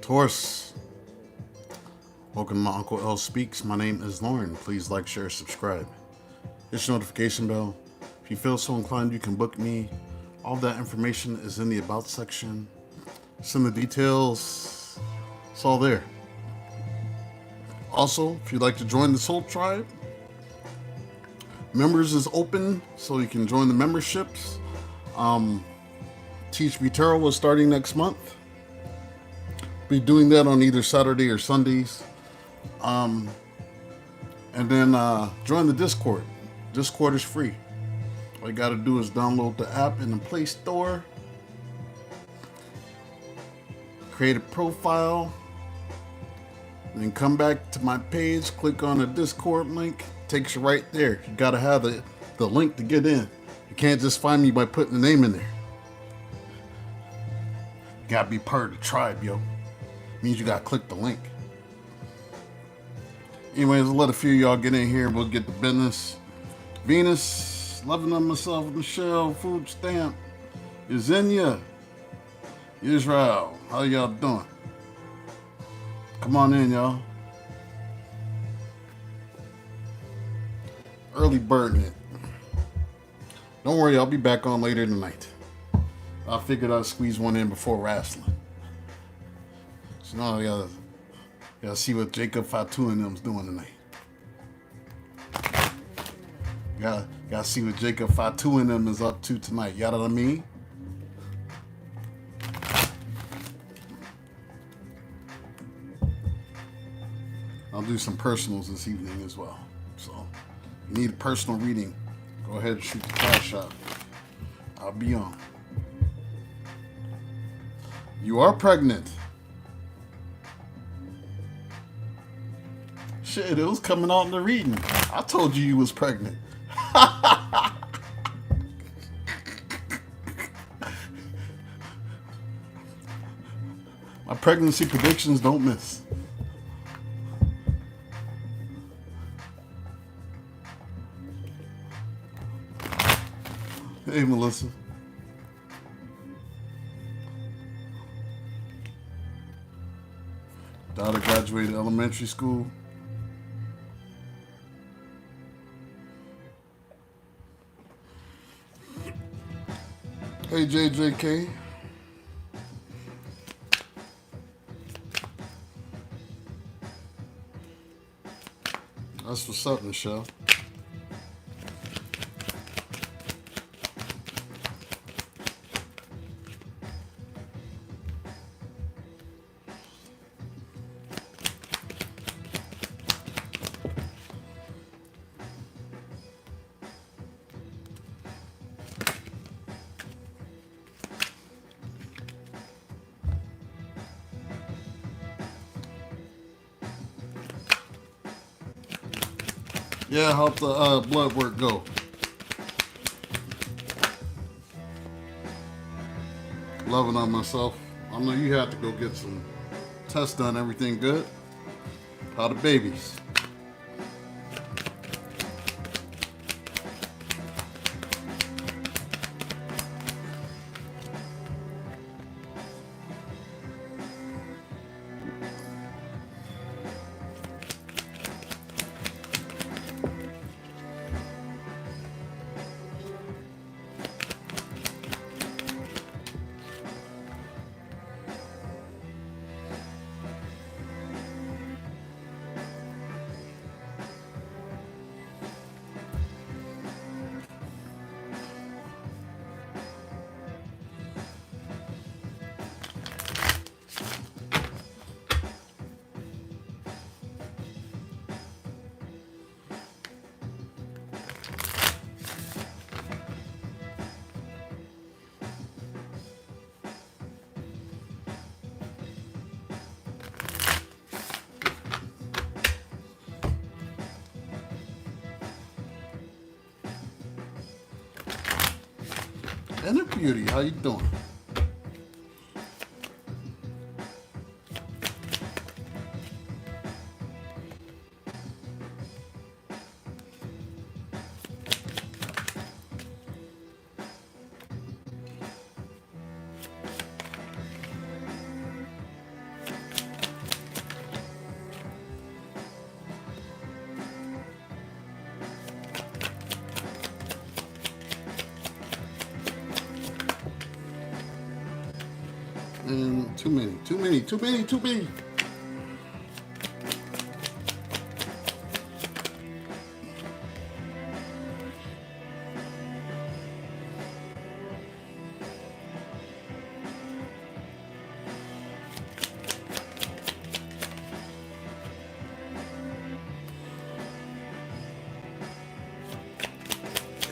Taurus, welcome to my Uncle L Speaks. My name is Lauren. Please like, share, subscribe. Hit your notification bell. If you feel so inclined, you can book me. All that information is in the About section. It's in the details. It's all there. Also, if you'd like to join the Soul Tribe, members is open, so you can join the memberships. Teach Me Tarot is starting next month. Be doing that on either Saturday or Sundays. And then join the Discord. Discord is free. All you got to do is download the app in the Play Store, create a profile, and then come back to my page, click on the Discord link, takes you right there. You got to have the link to get in. You can't just find me by putting the name in there. You got to be part of the tribe, yo. Means you got to click the link. Anyways, I'll let a few of y'all get in here. We'll get to business. Venus, loving on myself, Michelle, food stamp, Yesenia, Israel. How y'all doing? Come on in, y'all. Early birding it. Don't worry, I'll be back on later tonight. I figured I'd squeeze one in before wrestling. So now I gotta see what Jacob Fatu and them's doing tonight. Gotta see what Jacob Fatu and them is up to tonight. You know what I mean? I'll do some personals this evening as well. So, if you need a personal reading, go ahead and shoot the Cashapp. I'll be on. You are pregnant. Shit, it was coming out in the reading. I told you was pregnant. My pregnancy predictions don't miss. Hey, Melissa. Daughter graduated elementary school. Hey, JJK. That's what's up, Michelle. Yeah, how'd the blood work go? Loving on myself. I know you had to go get some tests done. Everything good? How the babies? Inner Beauty, how you doing? Too many, too many, too many, too many.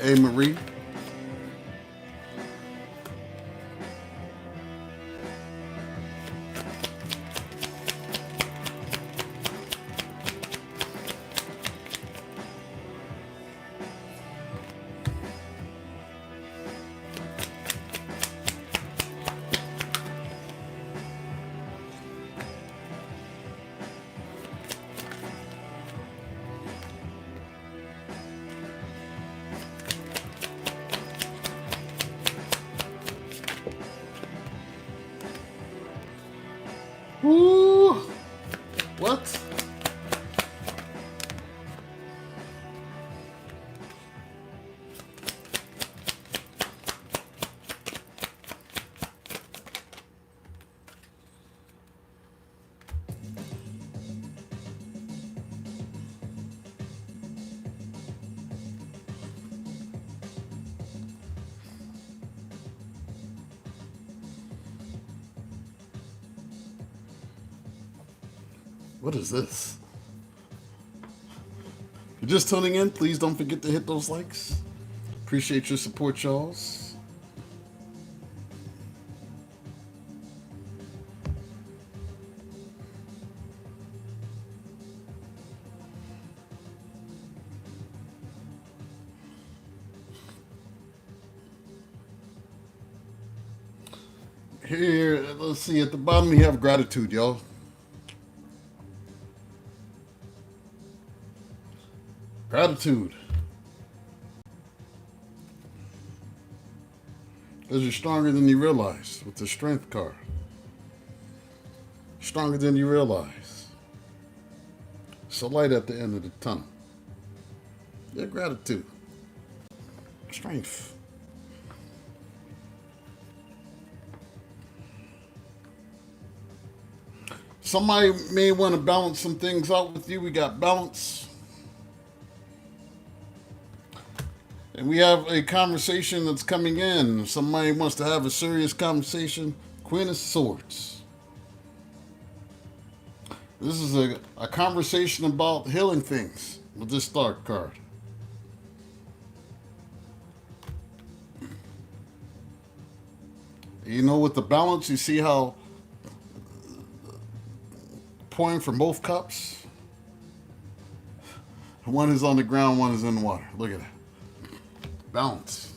Hey, Marie. Ooh, what? What is this? If you're just tuning in, please don't forget to hit those likes. Appreciate your support, y'alls. Here, let's see, at the bottom we have gratitude, y'all. Gratitude. Because you're stronger than you realize with the strength card. Stronger than you realize. It's a light at the end of the tunnel. Yeah, gratitude. Strength. Somebody may want to balance some things out with you. We got balance. And we have a conversation that's coming in. If somebody wants to have a serious conversation, Queen of Swords. This is a conversation about healing things with this star card. You know, with the balance, you see how pouring from both cups. One is on the ground, one is in the water. Look at that. Balance.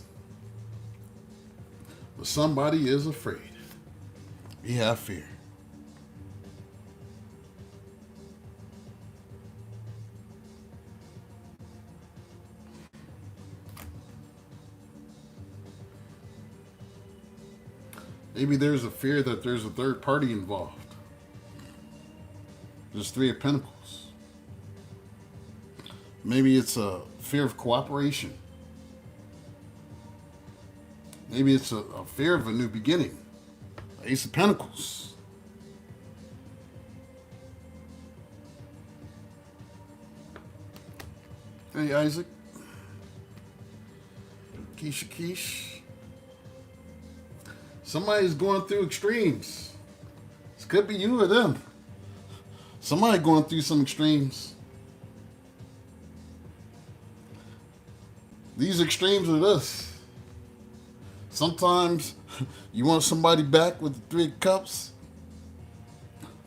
But somebody is afraid. We have fear. Maybe there's a fear that there's a third party involved. There's Three of Pentacles. Maybe it's a fear of cooperation. Maybe it's a fear of a new beginning. Ace of Pentacles. Hey, Isaac. Keisha. Somebody's going through extremes. This could be you or them. Somebody going through some extremes. These extremes are this. Sometimes you want somebody back with the Three of Cups.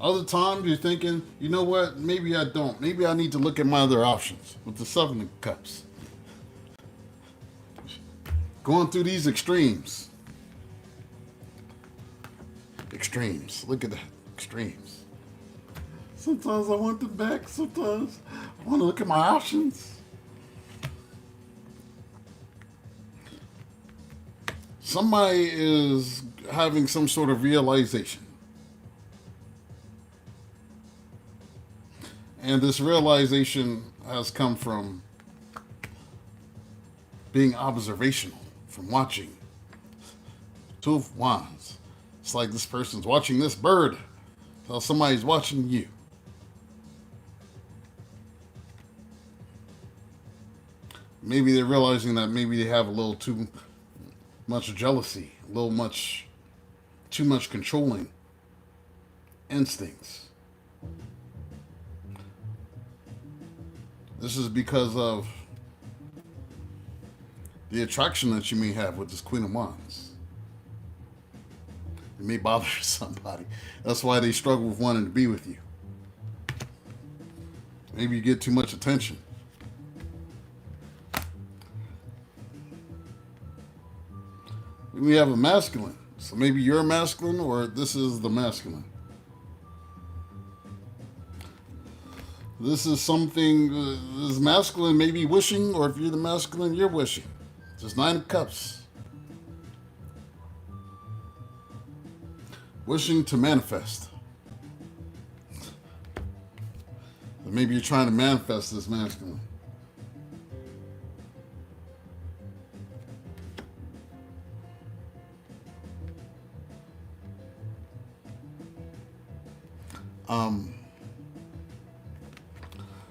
Other times you're thinking, you know what, maybe I don't. Maybe I need to look at my other options with the Seven of Cups. Going through these extremes. Extremes. Look at that. Extremes. Sometimes I want them back. Sometimes I want to look at my options. Somebody is having some sort of realization. And this realization has come from being observational, from watching. Two of Wands, It's like this person's watching this bird while somebody's watching you. Maybe they're realizing that maybe they have a little too much jealousy, a little much, too much controlling instincts. This is because of the attraction that you may have with this Queen of Wands. It may bother somebody. That's why they struggle with wanting to be with you. Maybe you get too much attention. We have a masculine. So maybe you're a masculine or this is the masculine. This is something, this masculine may be wishing, or if you're the masculine, you're wishing. It's 9 of Cups. Wishing to manifest. Maybe you're trying to manifest this masculine.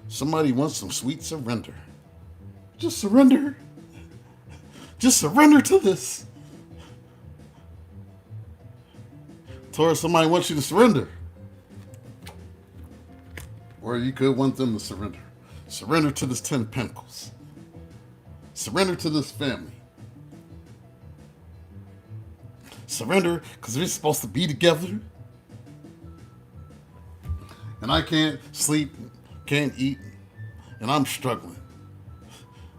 Somebody wants some sweet surrender. Just surrender. Just surrender to this. Taurus, somebody wants you to surrender. Or you could want them to surrender. Surrender to this 10 of Pentacles. Surrender to this family. Surrender because we're supposed to be together. And I can't sleep, can't eat, and I'm struggling.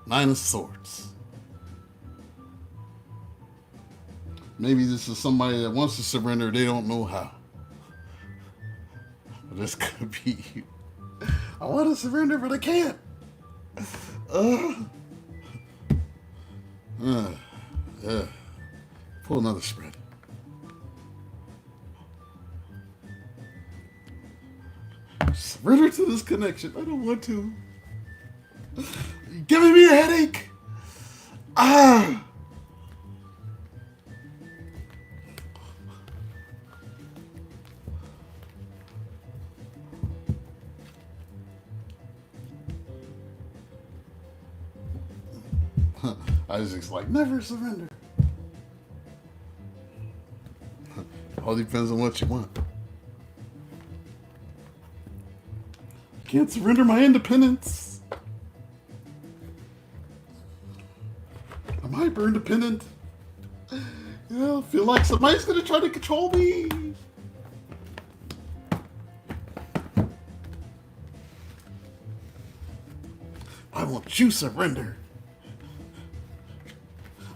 9 of Swords. Maybe this is somebody that wants to surrender, they don't know how. This could be you. I want to surrender, but I can't. Pull another spread. Surrender to this connection. I don't want to. You're giving me a headache. Isaac's like, never surrender. All depends on what you want. Can't surrender my independence. I'm hyper independent. Yeah, I feel like somebody's gonna try to control me. I want you surrender.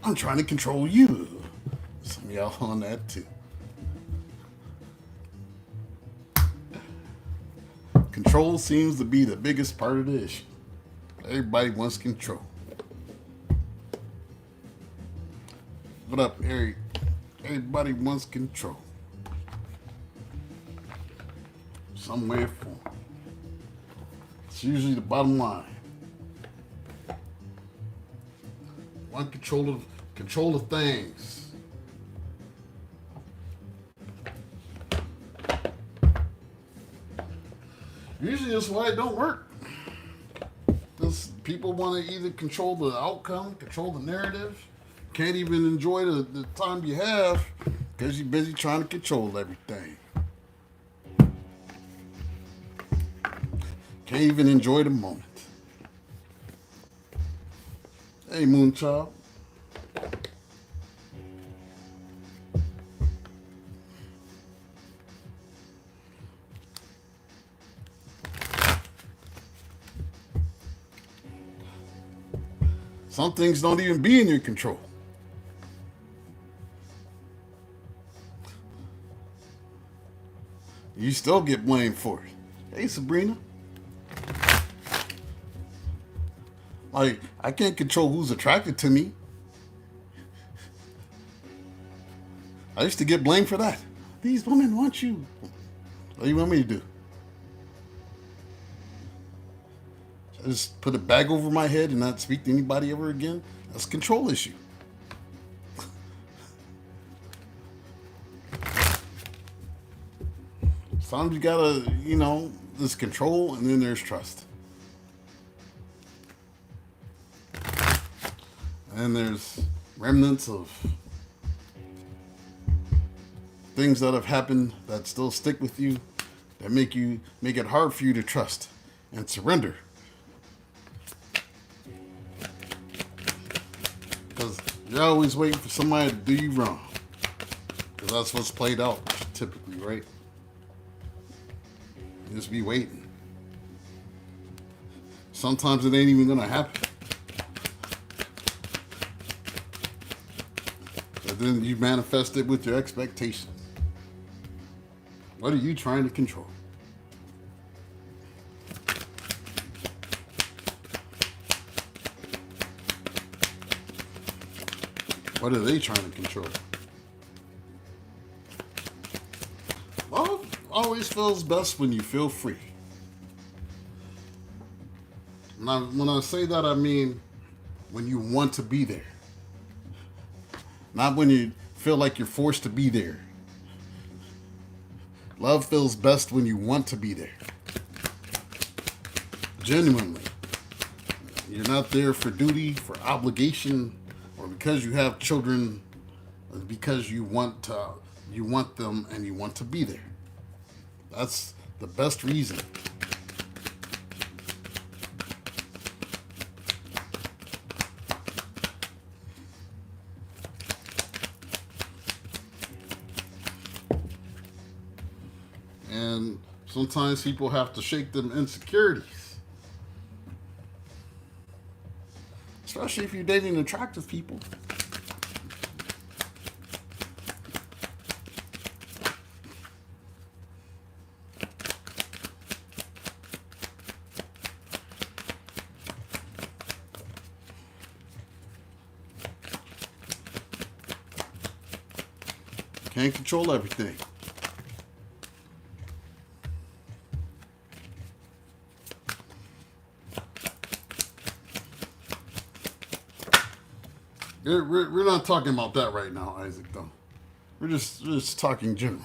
I'm trying to control you. Some of y'all on that too. Control seems to be the biggest part of the issue. Everybody wants control. What up, Eric? Everybody wants control. Some way or form. It's usually the bottom line. Want control of things. Usually that's why it don't work. Because people want to either control the outcome, control the narrative. Can't even enjoy the time you have because you're busy trying to control everything. Can't even enjoy the moment. Hey, Moonchild. Some things don't even be in your control. You still get blamed for it. Hey, Sabrina. Like, I can't control who's attracted to me. I used to get blamed for that. These women want you. What do you want me to do? I just put a bag over my head and not speak to anybody ever again? That's a control issue. Sometimes you gotta, there's control and then there's trust. And there's remnants of things that have happened that still stick with you, that make it hard for you to trust and surrender. Because you're always waiting for somebody to do you wrong. Because that's what's played out typically, right? You just be waiting. Sometimes it ain't even gonna happen. But then you manifest it with your expectations. What are you trying to control? What are they trying to control? Love always feels best when you feel free. When I say that, I mean when you want to be there. Not when you feel like you're forced to be there. Love feels best when you want to be there. Genuinely. You're not there for duty, for obligation, or because you have children, or because you want them and you want to be there. That's the best reason. And sometimes people have to shake them insecurities. Especially if you're dating attractive people. Can't control everything. We're not talking about that right now, Isaac, though. We're just talking general.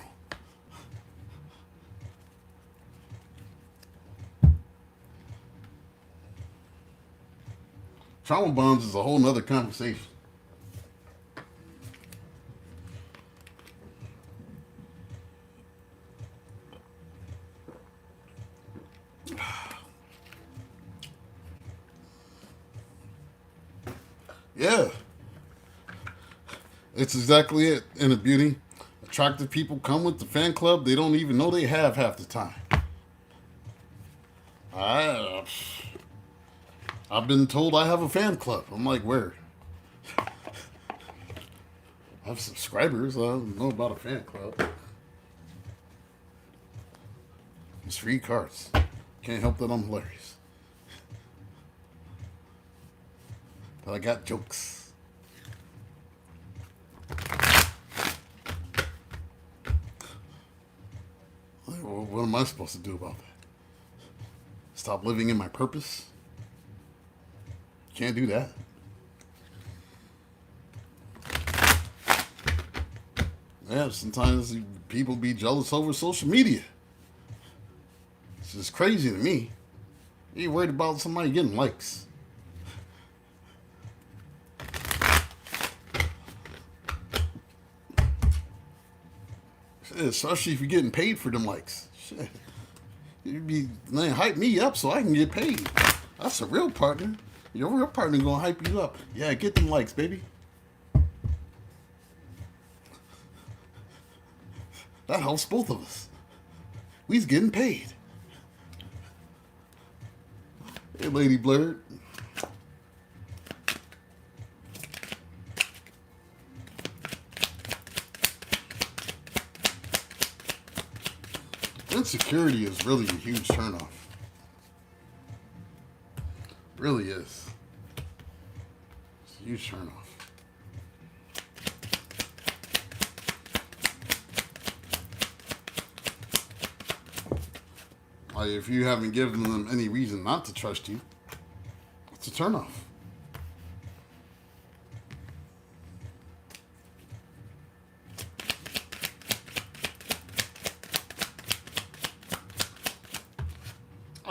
Trauma bonds is a whole nother conversation. Yeah. It's exactly it, Inner Beauty. Attractive people come with the fan club they don't even know they have half the time. I've been told I have a fan club. I'm like, where? I have subscribers. I don't know about a fan club. It's free cards. Can't help that I'm hilarious. But I got jokes. What am I supposed to do about that? Stop living in my purpose? Can't do that. Yeah, sometimes people be jealous over social media. It's just crazy to me. You worried about somebody getting likes. Especially if you're getting paid for them likes. Shit. Hype me up so I can get paid. That's a real partner. Your real partner gonna hype you up. Yeah, get them likes, baby. That helps both of us. We's getting paid. Hey, Lady Blurred. Insecurity is really a huge turnoff. Really is. It's a huge turnoff. Like if you haven't given them any reason not to trust you, it's a turnoff.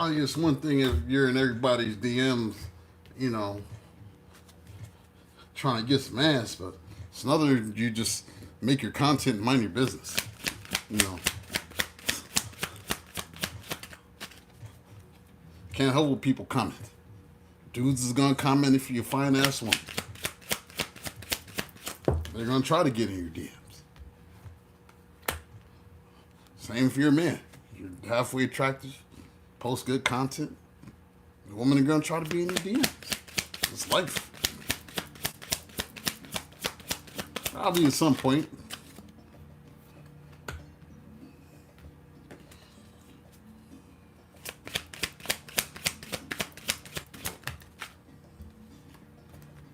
It's one thing if you're in everybody's DMs, you know, trying to get some ass, but it's another you just make your content and mind your business. You know. Can't help what people comment. Dudes is gonna comment if you're a fine ass woman. They're gonna try to get in your DMs. Same if you're a man. You're halfway attractive, post good content. The women are gonna try to be in your DMs. It's life. Probably at some point.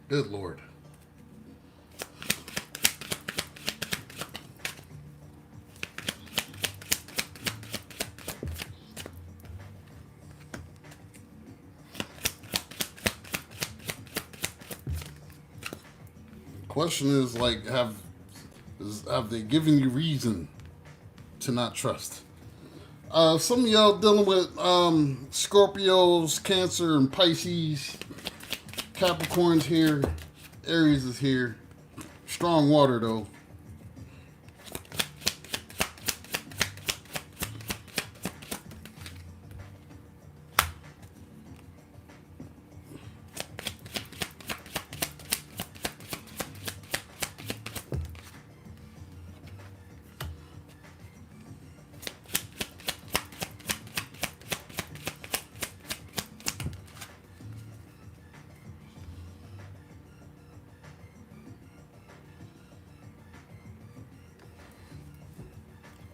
Good Lord. Question is like, have they given you reason to not trust? Some of y'all dealing with Scorpios, Cancer, and Pisces. Capricorn's here. Aries is here. Strong water though.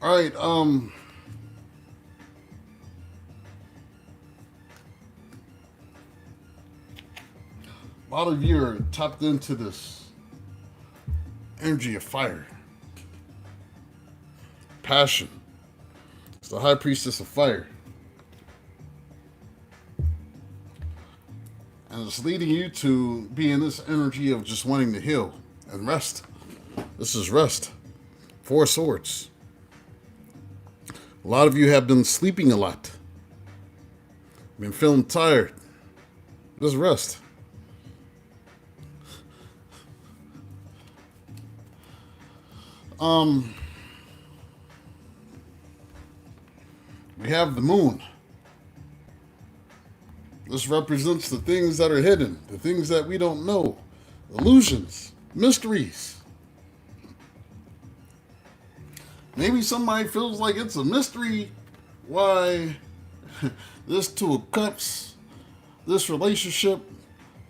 All right, a lot of you are tapped into this energy of fire, passion. It's the high priestess of fire. And it's leading you to be in this energy of just wanting to heal and rest. This is rest. 4 swords. A lot of you have been sleeping a lot. Been feeling tired. Just rest. We have the moon. This represents the things that are hidden, the things that we don't know, illusions, mysteries. Maybe somebody feels like it's a mystery why this Two of Cups, this relationship,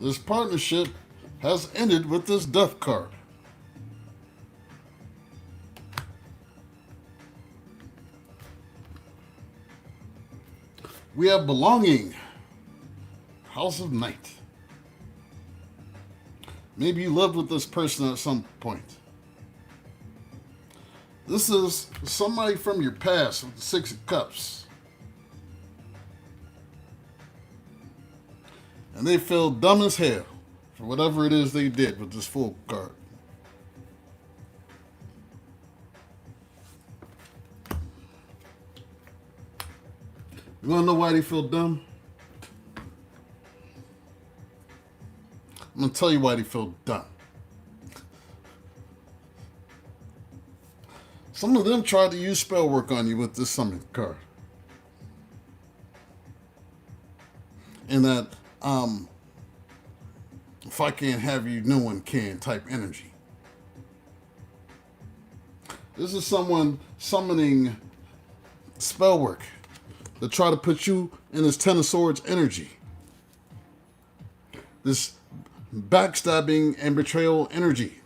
this partnership has ended with this Death card. We have belonging. House of Night. Maybe you lived with this person at some point. This is somebody from your past with the 6 of Cups. And they feel dumb as hell for whatever it is they did with this Fool card. You want to know why they feel dumb? I'm going to tell you why they feel dumb. Some of them tried to use spell work on you with this summon card. And that, if I can't have you, no one can type energy. This is someone summoning spell work to try to put you in this 10 of Swords energy. This backstabbing and betrayal energy.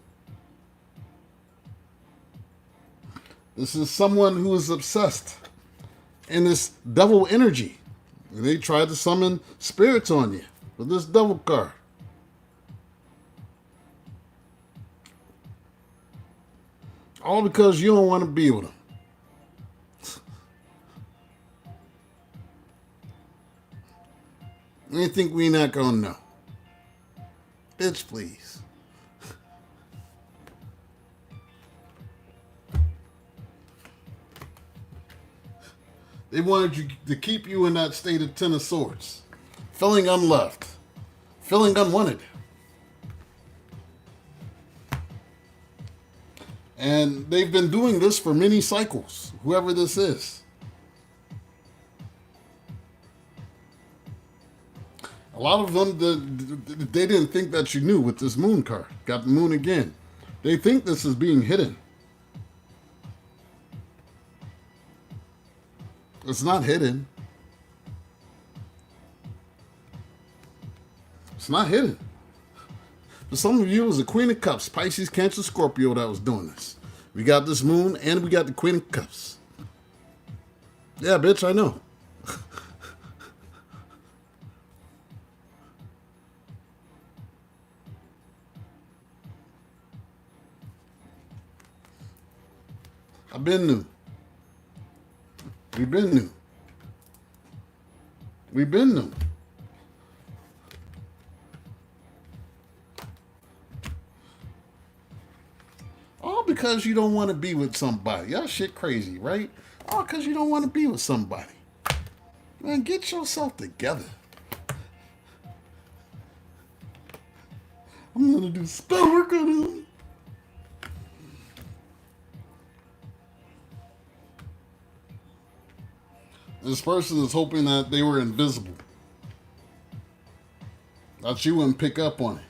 This is someone who is obsessed in this devil energy. They tried to summon spirits on you with this devil card. All because you don't want to be with them. You think we not gonna know? Bitch, please. They wanted you to keep you in that state of Ten of Swords, feeling unloved, feeling unwanted. And they've been doing this for many cycles, whoever this is. A lot of them, they didn't think that you knew with this moon card. Got the moon again. They think this is being hidden. It's not hidden. It's not hidden. For some of you, it was the Queen of Cups, Pisces, Cancer, Scorpio that was doing this. We got this moon and we got the Queen of Cups. Yeah, bitch, I know. I've been new. We've been new. We've been new. All because you don't want to be with somebody. Y'all shit crazy, right? All because you don't want to be with somebody. Man, get yourself together. I'm going to do spell work on him. This person is hoping that they were invisible. That you wouldn't pick up on it.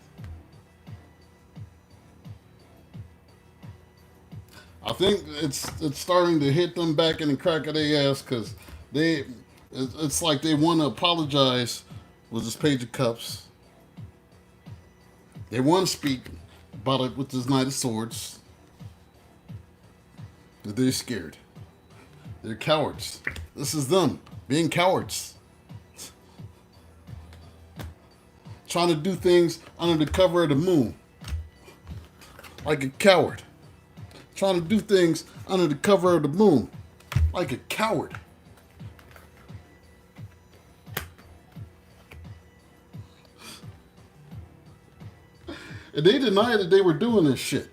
I think it's starting to hit them back in the crack of their ass because it's like they want to apologize with this Page of Cups. They want to speak about it with this Knight of Swords. But they're scared. They're cowards. This is them being cowards. Trying to do things under the cover of the moon. Like a coward. Trying to do things under the cover of the moon. Like a coward. And they denied that they were doing this shit.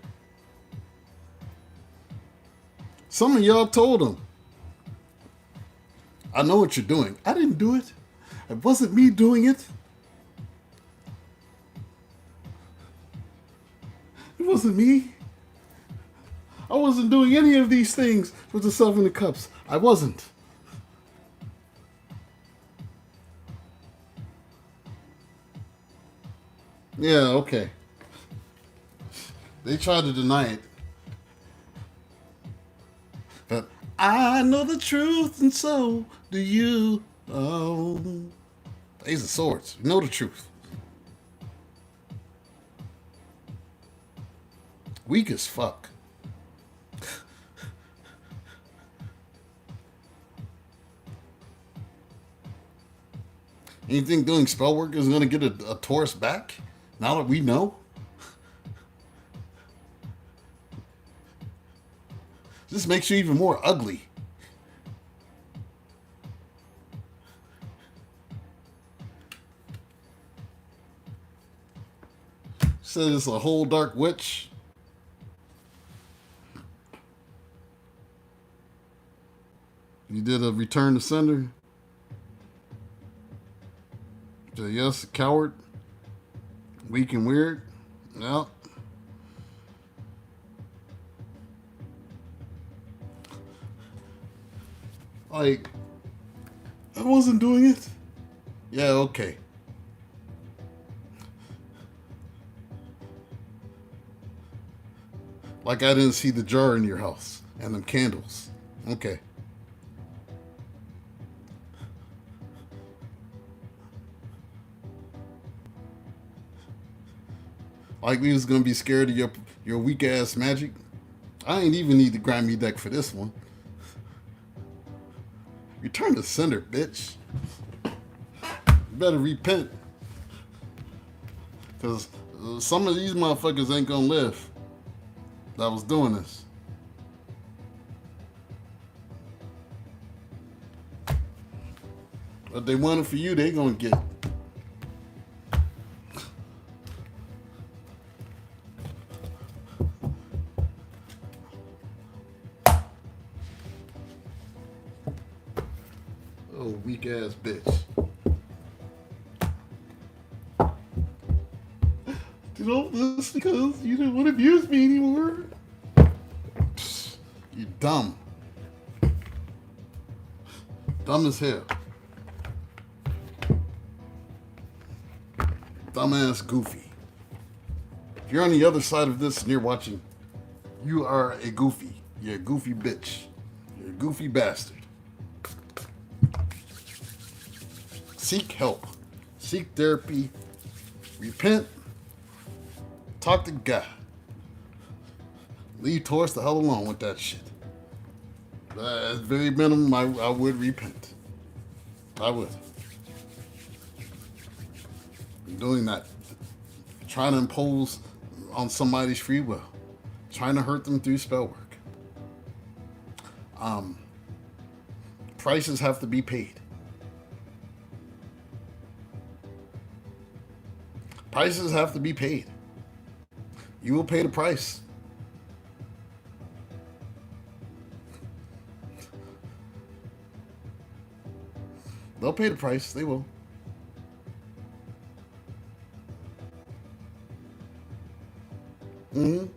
Some of y'all told them, I know what you're doing. I didn't do it. It wasn't me doing it. It wasn't me. I wasn't doing any of these things with the Seven of Cups. I wasn't. Yeah, okay. They tried to deny it. But I know the truth and so do you. Oh. Ace of Swords. You know the truth. Weak as fuck. You think doing spell work is going to get a Taurus back? Now that we know? This makes you even more ugly. Said it's a whole dark witch. You did a return to sender. Yes, coward. Weak and weird. Yep. Like, I wasn't doing it. Yeah, okay. Like I didn't see the jar in your house and them candles. Okay. Like we was gonna be scared of your weak ass magic. I ain't even need the grind me deck for this one. Return to sender, bitch. You better repent. Because some of these motherfuckers ain't gonna live that was doing this. What they wanted for you, they gonna get. Oh, weak ass bitch. You don't listen because you don't want to abuse me anymore. Psst, you dumb. Dumb as hell. Dumbass goofy. If you're on the other side of this and you're watching, you are a goofy. You're a goofy bitch. You're a goofy bastard. Seek help. Seek therapy. Repent. Talk to God. Leave Taurus the hell alone with that shit. At very minimum, I would repent. I would. Doing that. Trying to impose on somebody's free will. Trying to hurt them through spell work. Prices have to be paid. Prices have to be paid. You will pay the price. They'll pay the price. They will. Mm-hmm.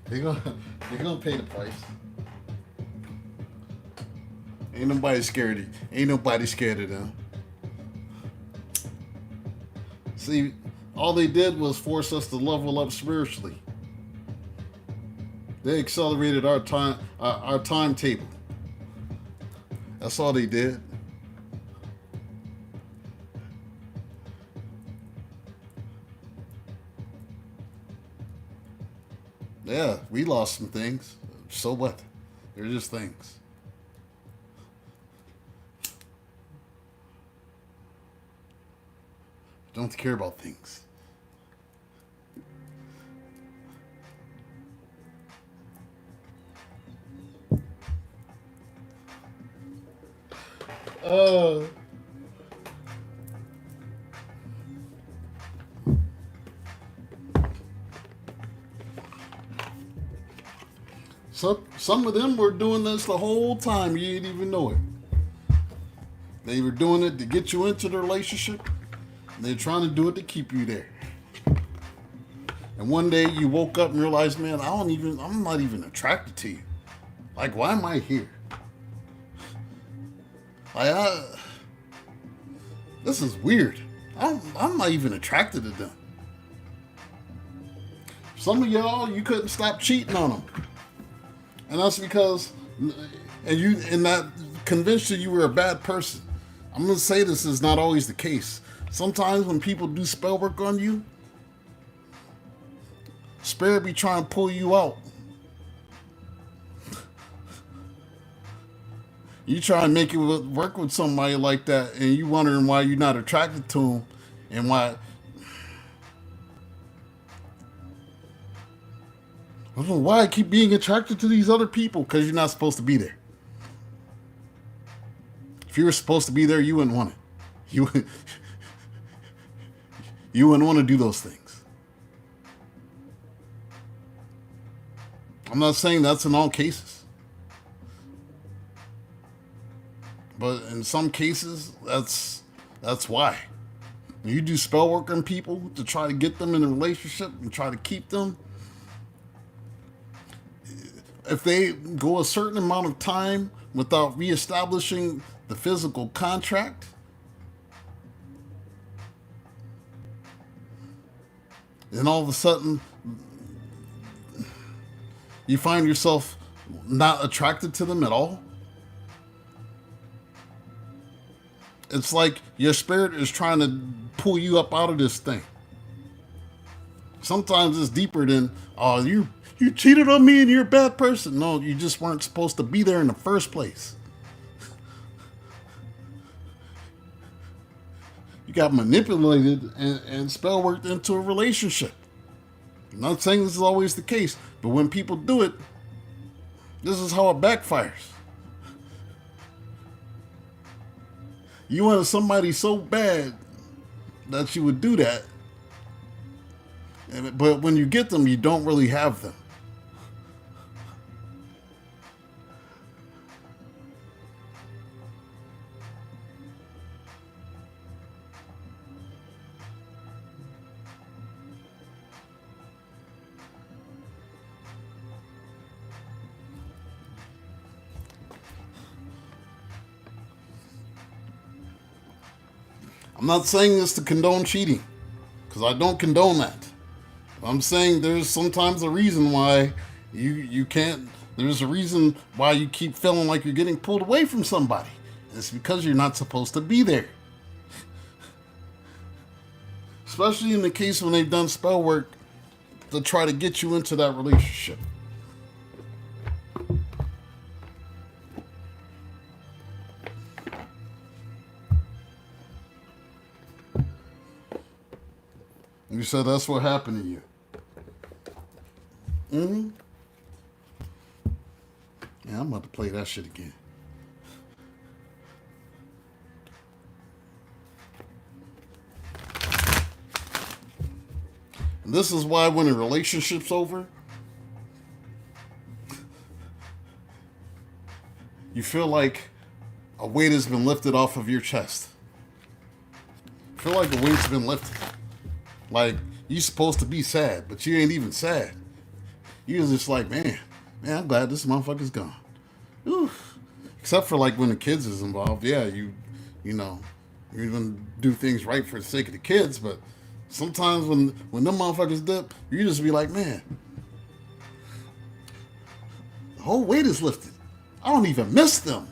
They're gonna pay the price. Ain't nobody scared of you. Ain't nobody scared of them. See, all they did was force us to level up spiritually. They accelerated our timetable. That's all they did. Yeah, we lost some things. So what? They're just things. Don't care about things. Some of them were doing this the whole time. You didn't even know it. They were doing it to get you into the relationship. They're trying to do it to keep you there. And one day you woke up and realized, man, I'm not even attracted to you. Like, why am I here? This is weird. I'm not even attracted to them. Some of y'all, you couldn't stop cheating on them. And that's because, and that convinced you were a bad person. I'm going to say this is not always the case. Sometimes when people do spell work on you, spirit be trying to pull you out. You try to make it work with somebody like that, and you wondering why you're not attracted to them, and why. I don't know why I keep being attracted to these other people, because you're not supposed to be there. If you were supposed to be there, you wouldn't want it. You wouldn't want to do those things. I'm not saying that's in all cases. But in some cases, that's why. When you do spell work on people to try to get them in a relationship and try to keep them, if they go a certain amount of time without reestablishing the physical contract, then all of a sudden you find yourself not attracted to them at all. It's like your spirit is trying to pull you up out of this thing. Sometimes it's deeper than, oh, you cheated on me and you're a bad person. No, you just weren't supposed to be there in the first place. You got manipulated and spell worked into a relationship. I'm not saying this is always the case, but when people do it, this is how it backfires. You wanted somebody so bad that you would do that, But when you get them, you don't really have them. I'm not saying this to condone cheating, because I don't condone that. I'm saying there's sometimes a reason why you can't. There's a reason why you keep feeling like you're getting pulled away from somebody. It's because you're not supposed to be there. Especially in the case when they've done spell work to try to get you into that relationship. You said that's what happened to you. Mm-hmm. Yeah, I'm about to play that shit again. And this is why when a relationship's over, you feel like a weight has been lifted off of your chest. You feel like a weight's been lifted. Like, you supposed to be sad, but you ain't even sad. You're just like, man, I'm glad this motherfucker's gone. Oof. Except for like when the kids is involved. Yeah, you know, you're gonna do things right for the sake of the kids, but sometimes when them motherfuckers dip, you just be like, man, the whole weight is lifted. I don't even miss them.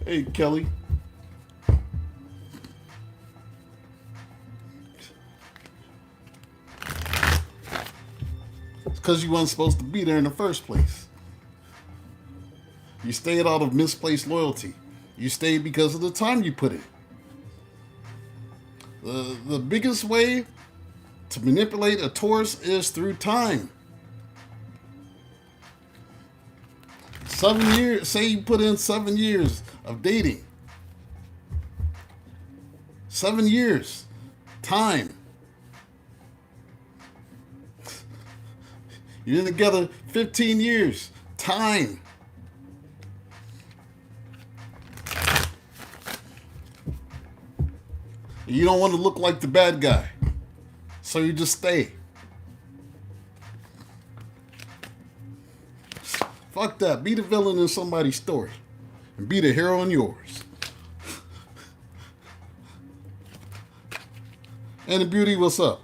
Hey, Kelly. It's because you weren't supposed to be there in the first place. You stayed out of misplaced loyalty. You stayed because of the time you put in. The biggest way to manipulate a Taurus is through time. 7 years, say you put in 7 years of dating. 7 years, time. You've been together 15 years, time. You don't want to look like the bad guy, so you just stay. Fuck that. Be the villain in somebody's story and be the hero in yours. And the beauty, what's up?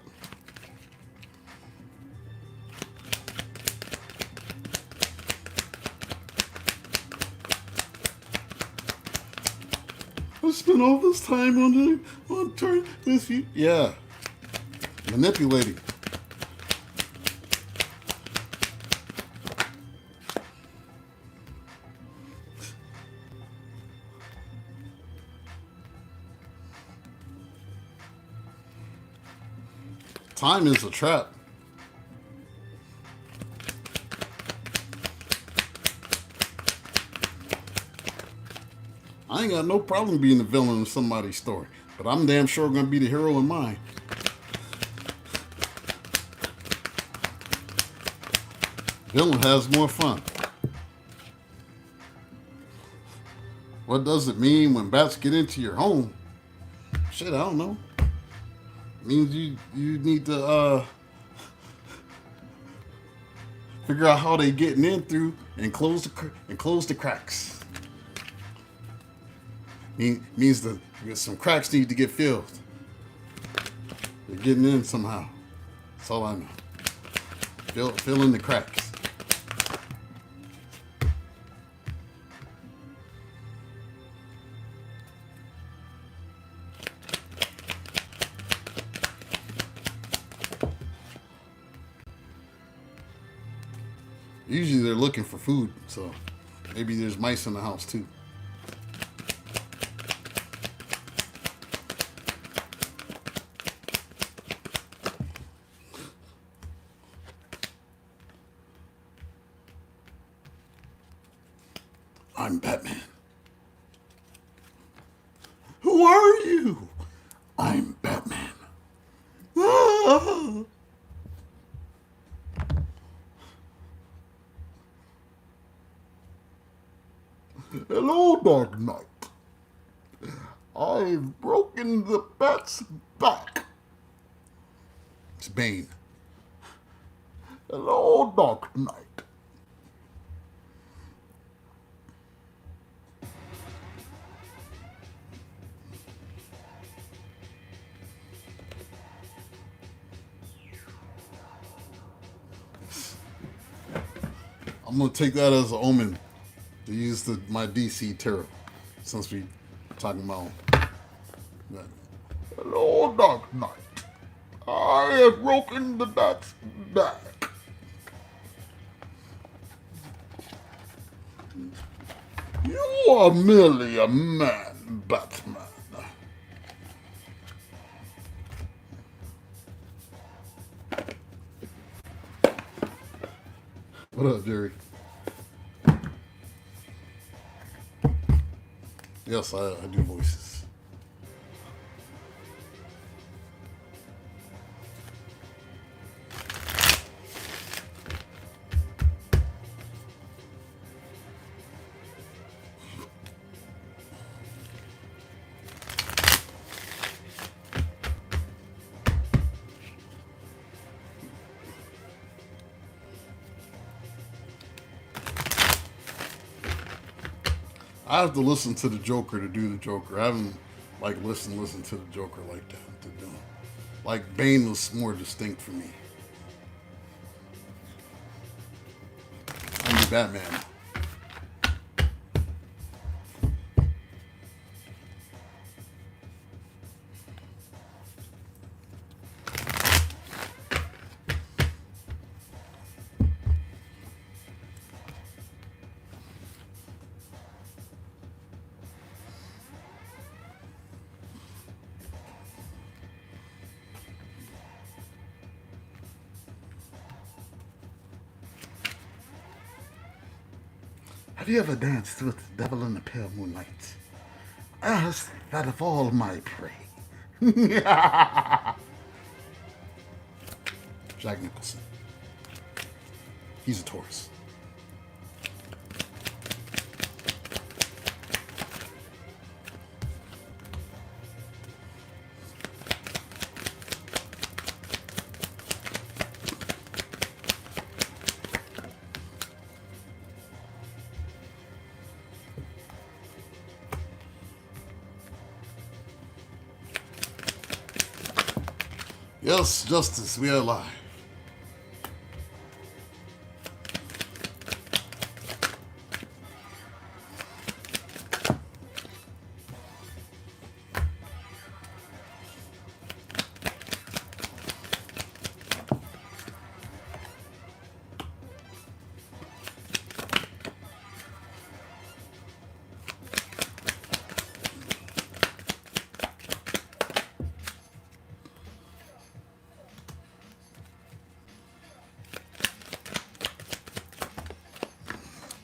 I spent all this time on turn with you. Yeah. Manipulating. Time is a trap. I ain't got no problem being the villain in somebody's story, but I'm damn sure gonna be the hero in mine. Villain has more fun. What does it mean when bats get into your home? Shit, I don't know. Means you need to figure out how they getting in through and close the cracks. Means that some cracks need to get filled. They're getting in somehow. That's all I know. Fill in the cracks. Usually they're looking for food, so maybe there's mice in the house too. I'm Batman. Who are you? I'm Batman. Ah. Hello, Dark Knight. I've broken the Bat's back. It's Bane. Hello, Dark Knight. I'm gonna take that as an omen to use my DC tarot, since we talking about that. Hello, Dark Knight. I have broken the Bat's back. You are merely a man, Batman. What up, Jerry? Yes, I do voices. I have to listen to the Joker to do the Joker. I haven't listened to the Joker like that to do. Like Bane was more distinct for me. I'm the Batman. Have you ever danced with the devil in the pale moonlight? Ask that of all my prey. Jack Nicholson. He's a Taurus. Yes, Justice, we are live.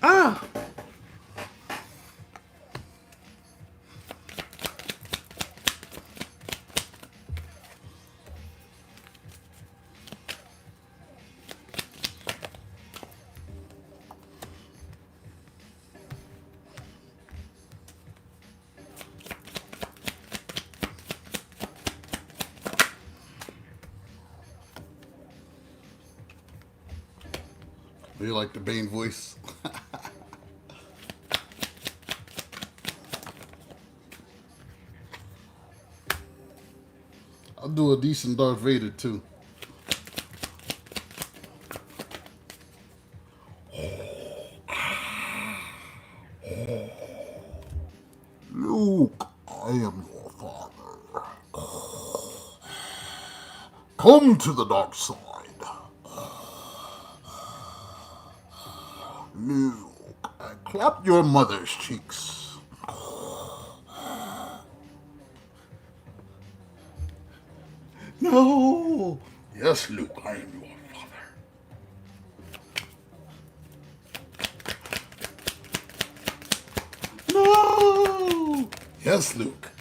Ah! Do you like the Bane voice? I'll do a decent Darth Vader too. Luke, I am your father. Come to the dark side. Luke, I clap your mother's cheeks. No. Yes, Luke, I am your father. No. Yes, Luke,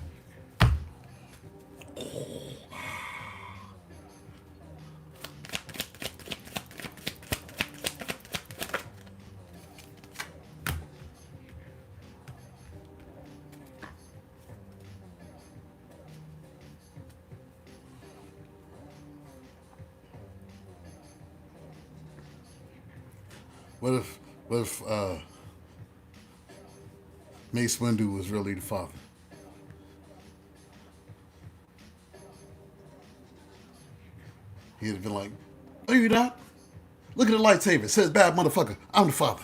What if Mace Windu was really the father? He'd have been like, "No, you're not. Look at the lightsaber. It says bad motherfucker. I'm the father."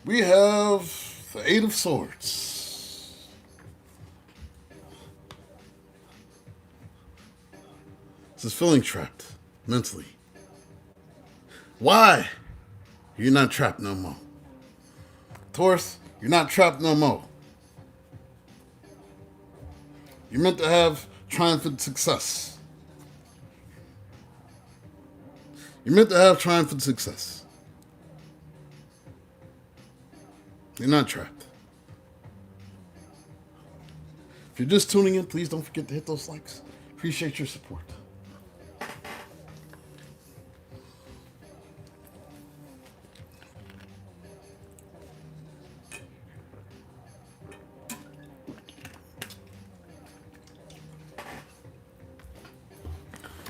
We have the Eight of Swords. This is feeling trapped mentally. Why? You're not trapped no more. Taurus, you're not trapped no more. You're meant to have triumphant success. You're meant to have triumphant success. You're not trapped. If you're just tuning in, please don't forget to hit those likes. Appreciate your support.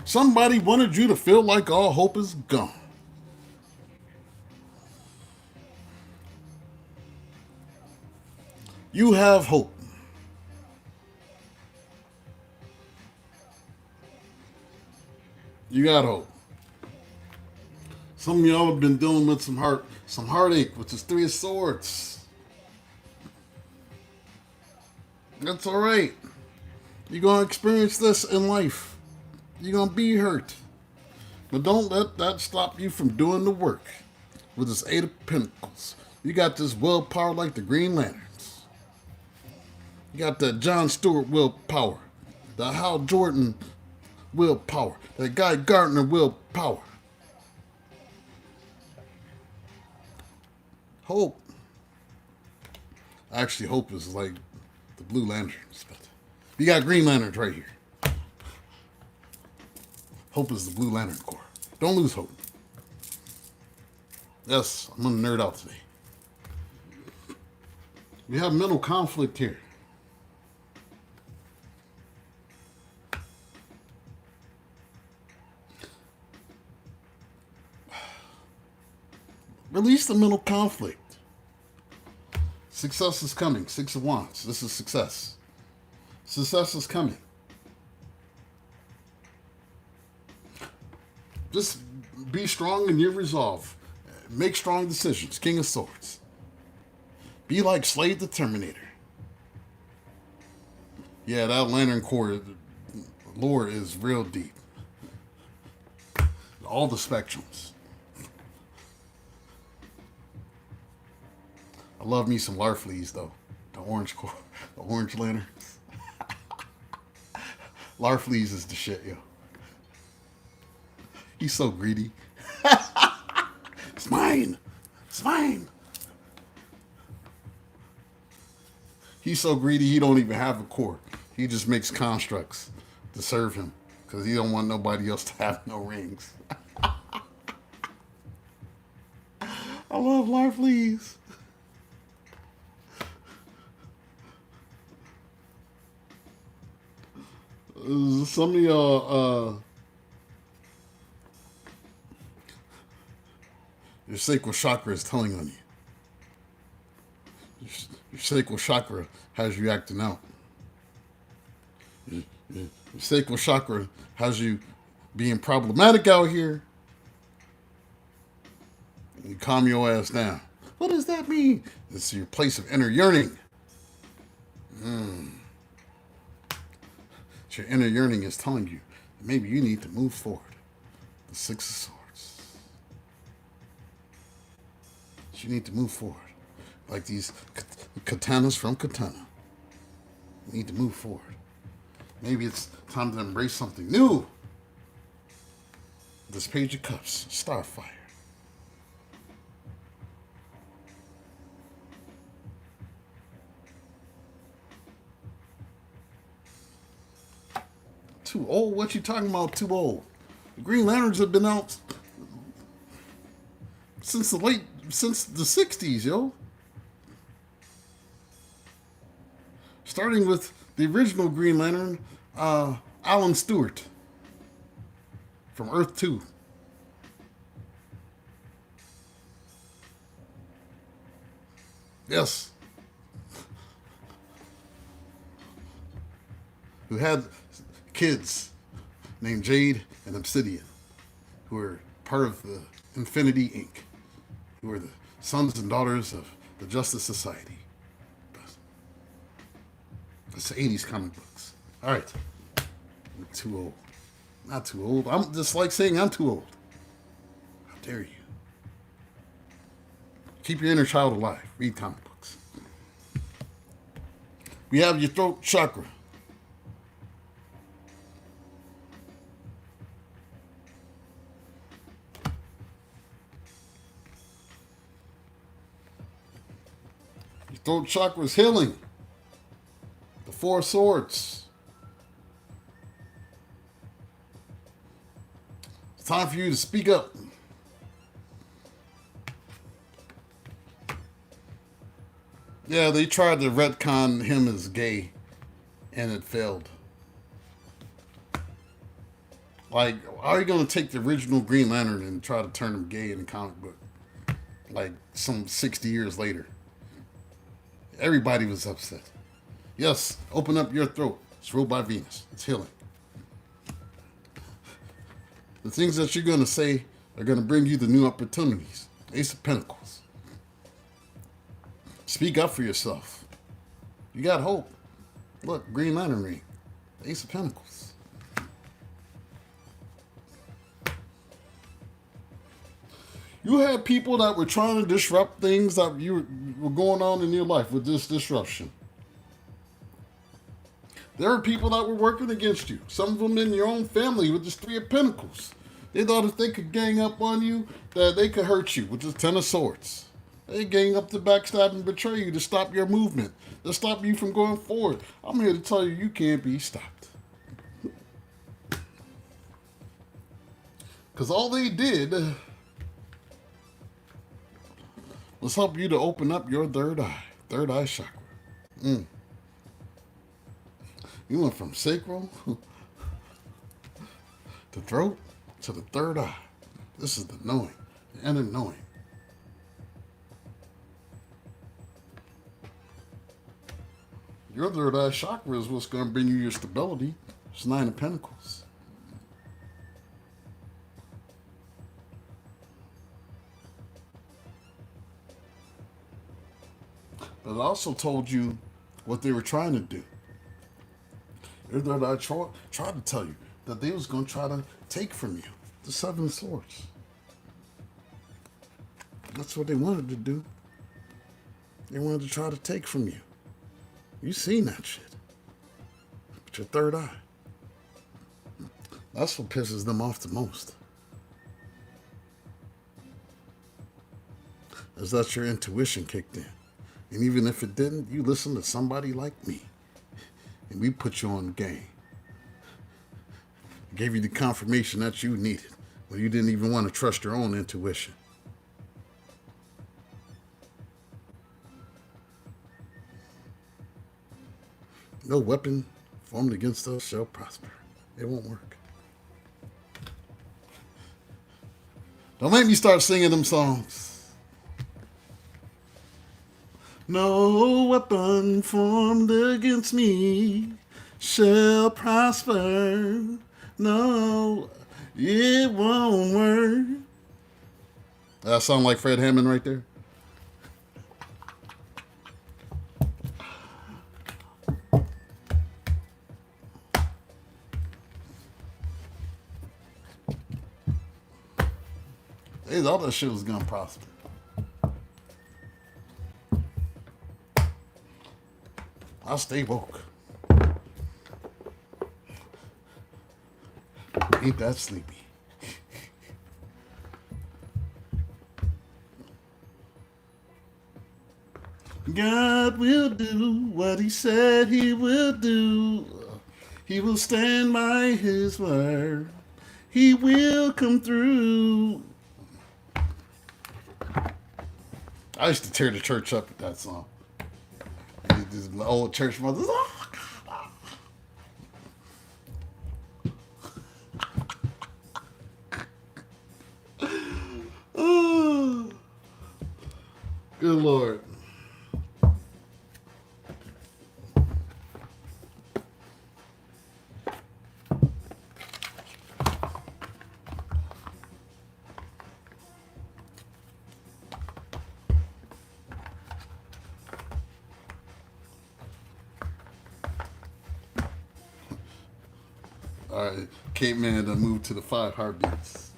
Somebody wanted you to feel like all hope is gone. You have hope. You got hope. Some of y'all have been dealing with some heartache with this Three of Swords. That's all right. You're going to experience this in life. You're going to be hurt. But don't let that stop you from doing the work. With this Eight of Pentacles, you got this willpower like the Green Lanterns. You got that John Stewart willpower. The Hal Jordan willpower. That Guy Gardner willpower. Hope. Actually, hope is like the Blue Lanterns. But you got Green Lanterns right here. Hope is the Blue Lantern Corps. Don't lose hope. Yes, I'm going to nerd out today. We have mental conflict here. Release the mental conflict. Success is coming. Six of Wands. This is success. Success is coming. Just be strong in your resolve. Make strong decisions. King of Swords. Be like Slade the Terminator. Yeah, that Lantern Corps lore is real deep. All the spectrums. I love me some Larfleeze though. The orange lanterns. Larfleeze is the shit, yo. He's so greedy. It's mine. It's mine. He's so greedy he don't even have a core. He just makes constructs to serve him because he don't want nobody else to have no rings. I love Larfleeze. Some of y'all, your sacral chakra is telling on you. Your sacral chakra has you acting out. Your sacral chakra has you being problematic out here. And you calm your ass down. What does that mean? It's your place of inner yearning. Your inner yearning is telling you that maybe you need to move forward. The Six of Swords. You need to move forward. Like these katanas from Katana. You need to move forward. Maybe it's time to embrace something new. This Page of Cups, Starfire. Too old? What you talking about too old? The Green Lanterns have been out since since the 60s, yo. Starting with the original Green Lantern, Alan Stewart from Earth 2. Yes. Who had kids named Jade and Obsidian, who were part of the Infinity Inc., who were the sons and daughters of the Justice Society. That's the 80s comic books. All right. I'm too old. Not too old. I'm just like saying I'm too old. How dare you? Keep your inner child alive. Read comic books. We have your throat chakra. Your throat chakra is healing. The Four Swords. It's time for you to speak up. Yeah, they tried to retcon him as gay, and it failed. Like, how are you going to take the original Green Lantern and try to turn him gay in a comic book? Like, some 60 years later. Everybody was upset. Yes, open up your throat. It's ruled by Venus. It's healing. The things that you're going to say are going to bring you the new opportunities. Ace of Pentacles. Speak up for yourself. You got hope. Look, Green Lantern ring. Ace of Pentacles. You had people that were trying to disrupt things that were going on in your life with this disruption. There are people that were working against you. Some of them in your own family with this Three of Pentacles. They thought if they could gang up on you, that they could hurt you with this Ten of Swords. They gang up to backstab and betray you to stop your movement, to stop you from going forward. I'm here to tell you, you can't be stopped. Because all they did was help you to open up your third eye chakra. You went from sacral to throat to the third eye. This is the knowing, the inner knowing. Your third eye chakra is what's going to bring you your stability. It's Nine of Pentacles. But it also told you what they were trying to do. Your third eye tried to tell you that they was going to try to take from you the Seven Swords. That's what they wanted to do. They wanted to try to take from you. You seen that shit. But your third eye. That's what pisses them off the most. Is that your intuition kicked in. And even if it didn't, you listen to somebody like me. And we put you on game. Gave you the confirmation that you needed when you didn't even want to trust your own intuition. No weapon formed against us shall prosper. It won't work. Don't make me start singing them songs. No weapon formed against me shall prosper. No, it won't work. That sound like Fred Hammond right there? They thought that shit was gonna prosper. I stay woke. Ain't that sleepy. God will do what he said he will do. He will stand by his word. He will come through. I used to tear the church up with that song. These old church mothers. Oh, good Lord. All right, caveman done moved to the 5 heartbeats.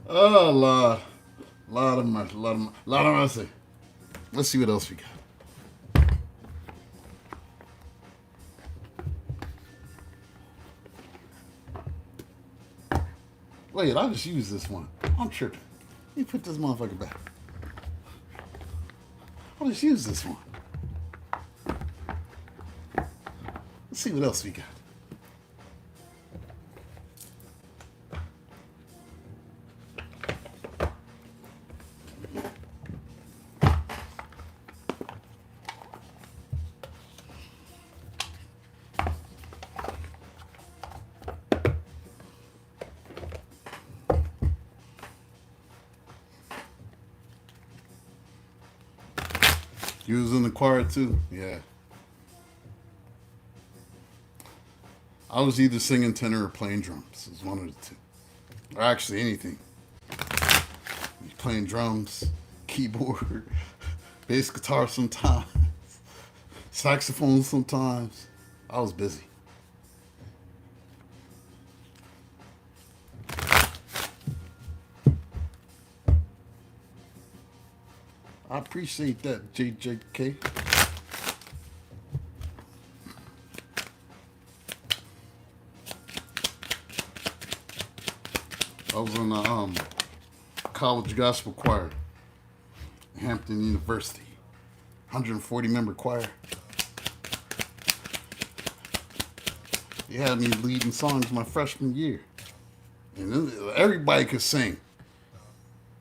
Oh, lot of mercy, lot of mercy. Let's see what else we got. Wait, I just used this one. I'm tripping. Let me put this motherfucker back. I just used this one. Let's see what else we got. You was in the choir too? Yeah. I was either singing tenor or playing drums. It was one of the two. Or actually anything. Playing drums, keyboard, bass guitar sometimes, saxophone sometimes. I was busy. I appreciate that, JJK. I was in the college gospel choir, Hampton University, 140 member choir. He had me leading songs my freshman year, and everybody could sing.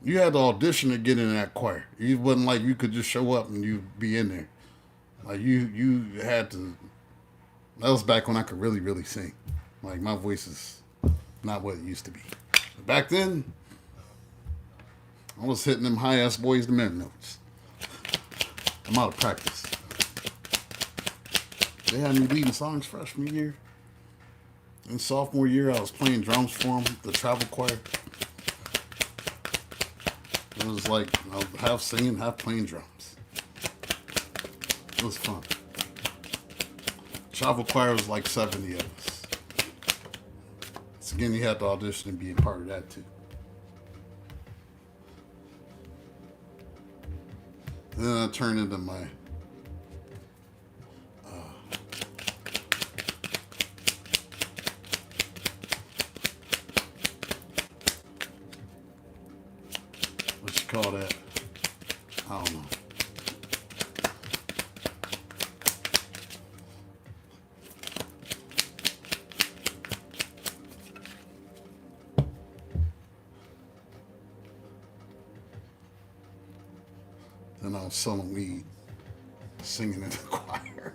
You had to audition to get in that choir. It wasn't like you could just show up and you'd be in there. Like you had to. That was back when I could really sing. Like my voice is not what it used to be. But back then, I was hitting them high ass boys to men notes. I'm out of practice. They had me leading songs freshman year. In sophomore year, I was playing drums for them, the travel choir. It was like I was half singing, half playing drums. It was fun. Travel choir was like 70 of us. So again, you had to audition and be a part of that too. Then I turned into my what you call that? I don't know. Then I was selling weed, singing in the choir.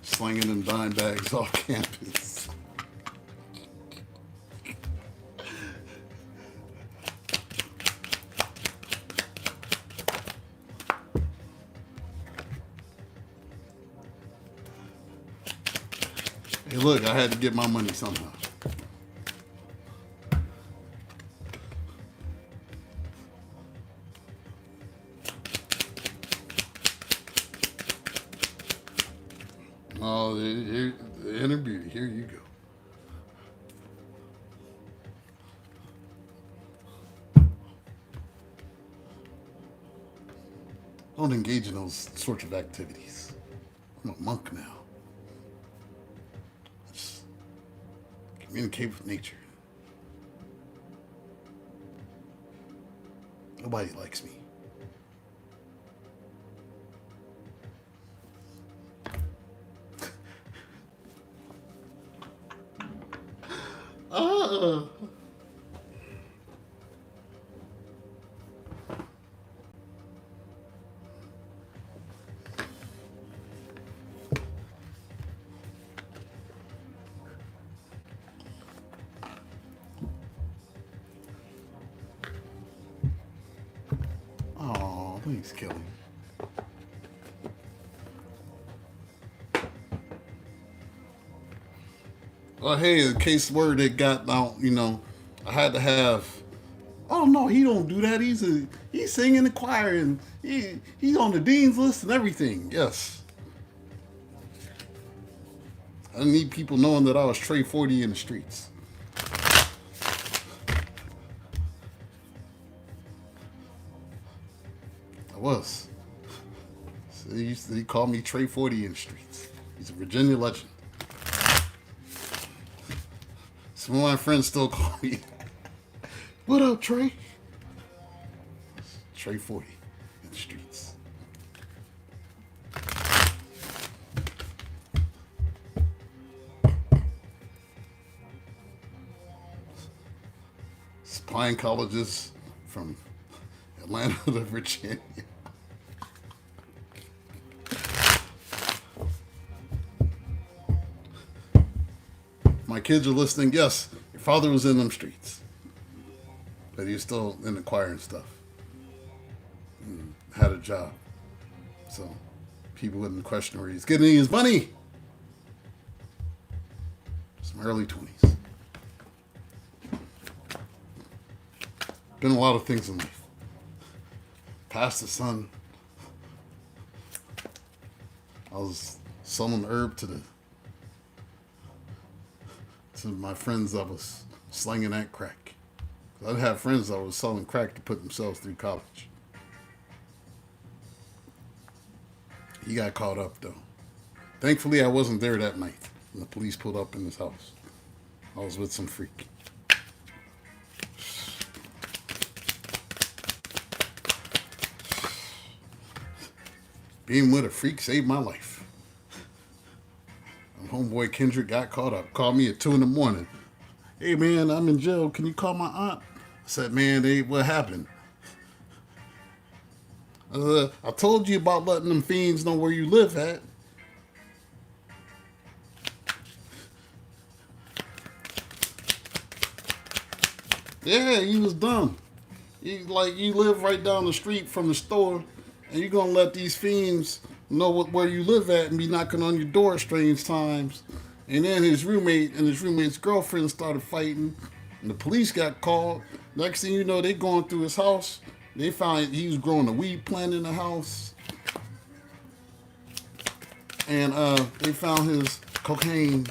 Slinging them dime bags off campus. Hey, look, I had to get my money somehow. Oh, the inner beauty. Here you go. Don't engage in those sorts of activities. I'm a monk now. Just communicate with nature. Nobody likes me. Oh, thanks, Kelly. Well, hey, in case word it got out, I had to have. Oh no, he don't do that. He's singing in the choir and he's on the dean's list and everything. Yes, I need people knowing that I was Trey 40 in the streets. I was. So he called me Trey 40 in the streets. He's a Virginia legend. Some of my friends still call me. What up, Trey? Trey 40 in the streets. Supplying colleges from Atlanta to Virginia. My kids are listening. Yes, your father was in them streets, but he was still in the choir and stuff. And had a job, so people wouldn't question where he's getting his money. Some early 20s. Been a lot of things in life. Past the sun. I was selling herb to my friends that was slinging that crack. I'd have friends that was selling crack to put themselves through college. He got caught up though. Thankfully, I wasn't there that night when the police pulled up in his house. I was with some freak. Being with a freak saved my life. Homeboy Kendrick got caught up. Called me at 2 a.m. Hey man, I'm in jail. Can you call my aunt? I said, man, what happened? I told you about letting them fiends know where you live at. Yeah, he was dumb. You live right down the street from the store, and you're gonna let these fiends know where you live at and be knocking on your door at strange times. And then his roommate and his roommate's girlfriend started fighting, and the police got called. Next thing you know, they going through his house. They found he was growing a weed plant in the house, and they found his cocaine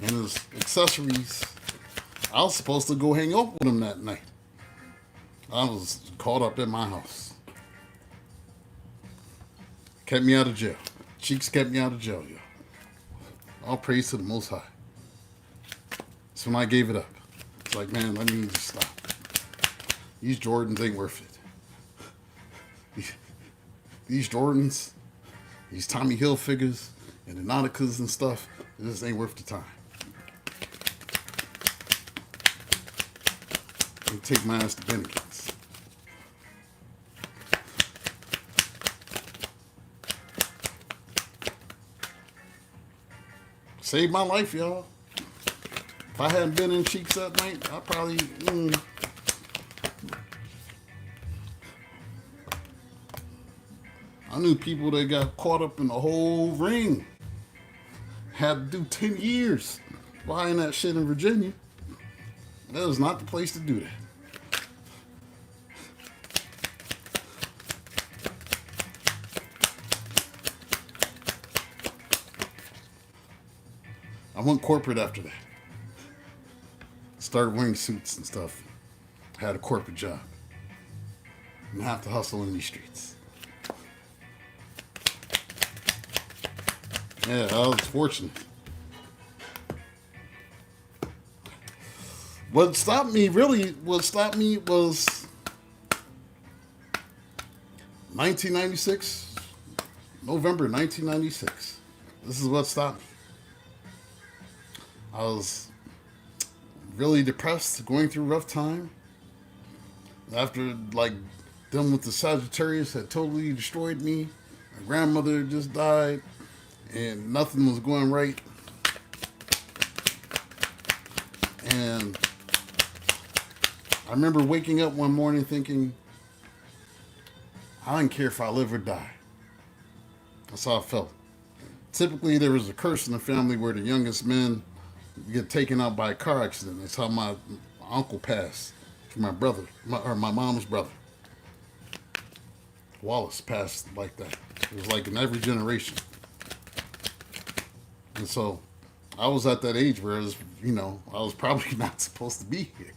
and his accessories. I was supposed to go hang out with him that night. I was caught up in my house. Kept me out of jail. Cheeks kept me out of jail, yo. All praise to the Most High. That's when I gave it up. It's like, man, I need to stop. These Jordans ain't worth it. These Jordans, these Tommy Hilfigers, and the Nauticas and stuff, this ain't worth the time. I'll take my ass to Bennigan's. Saved my life, y'all. If I hadn't been in Cheeks that night, I probably... I knew people that got caught up in the whole ring. Had to do 10 years buying that shit in Virginia. That was not the place to do that. I went corporate after that. Started wearing suits and stuff. Had a corporate job. And have to hustle in these streets. Yeah, I was fortunate. What stopped me was 1996, November 1996. This is what stopped me. I was really depressed, going through a rough time. After, like, dealing with the Sagittarius had totally destroyed me. My grandmother just died, and nothing was going right. And I remember waking up one morning thinking, I don't care if I live or die. That's how I felt. Typically, there was a curse in the family where the youngest men get taken out by a car accident. That's how my uncle passed. My brother, my mom's brother, Wallace, passed like that. It was like in every generation. And so I was at that age where I was probably not supposed to be here.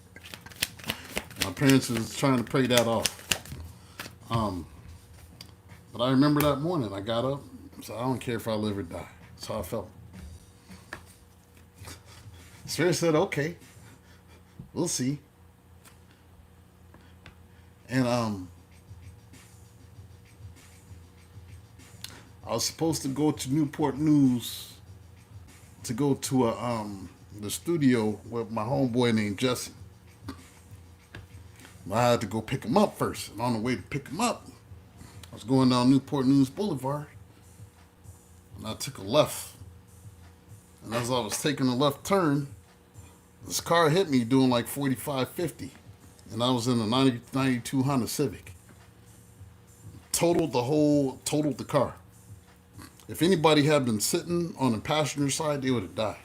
My parents was trying to pray that off. But I remember that morning I got up, so I don't care if I live or die. That's how I felt. Spirit said, okay, we'll see. And I was supposed to go to Newport News to go to the studio with my homeboy named Jesse. I had to go pick him up first. And on the way to pick him up, I was going down Newport News Boulevard, and I took a left. And as I was taking a left turn, this car hit me doing like 45, 50. And I was in a 92 Honda Civic. Totaled the car. If anybody had been sitting on the passenger side, they would have died.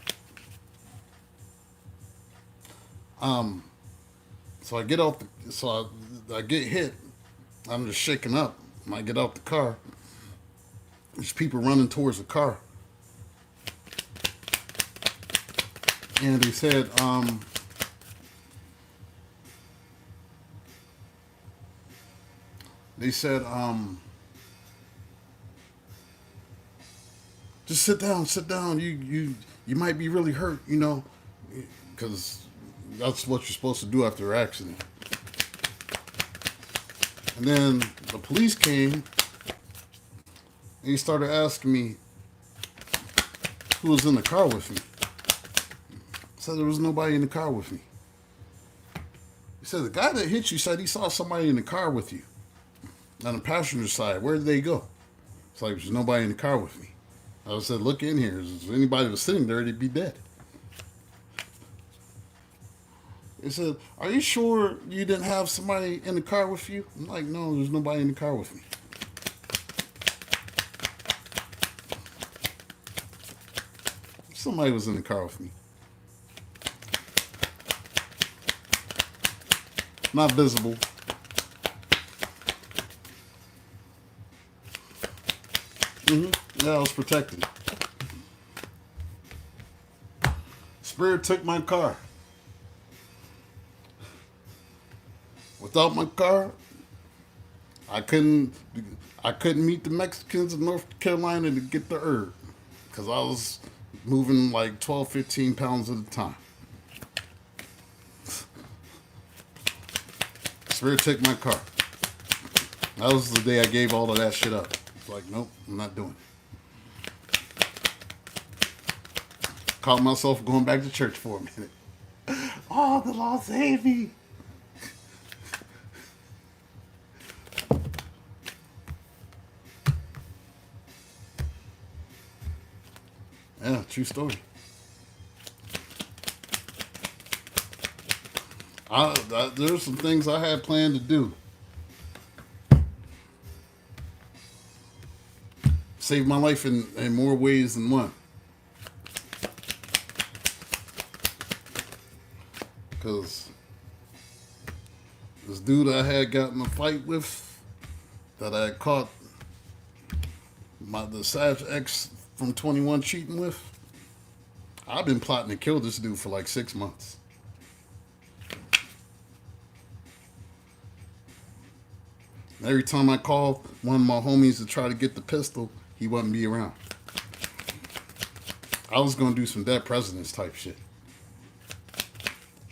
So I get out, I get hit. I'm just shaking up. When I get out the car, there's people running towards the car. And they said, just sit down. You might be really hurt, because that's what you're supposed to do after an accident. And then the police came, and he started asking me who was in the car with me. I said there was nobody in the car with me. He said the guy that hit you said he saw somebody in the car with you on the passenger side. Where did they go? It's like, there's nobody in the car with me. I said, look in here. If anybody was sitting there, they'd be dead. He said, are you sure you didn't have somebody in the car with you? I'm like, no, there's nobody in the car with me. Somebody was in the car with me. Not visible. Yeah, I was protected. Spirit took my car. Without my car, I couldn't meet the Mexicans of North Carolina to get the herb, because I was moving like 12, 15 pounds at a time. Spirit took my car. That was the day I gave all of that shit up. It's like, nope, I'm not doing it. Caught myself going back to church for a minute. Oh, the Lord saved me. Yeah, true story. There's some things I had planned to do. Saved my life in more ways than one. Because this dude I had gotten a fight with, that I had caught the Sag ex from 21 cheating with, I've been plotting to kill this dude for like 6 months. Every time I called one of my homies to try to get the pistol, he wouldn't be around. I was going to do some dead presidents type shit.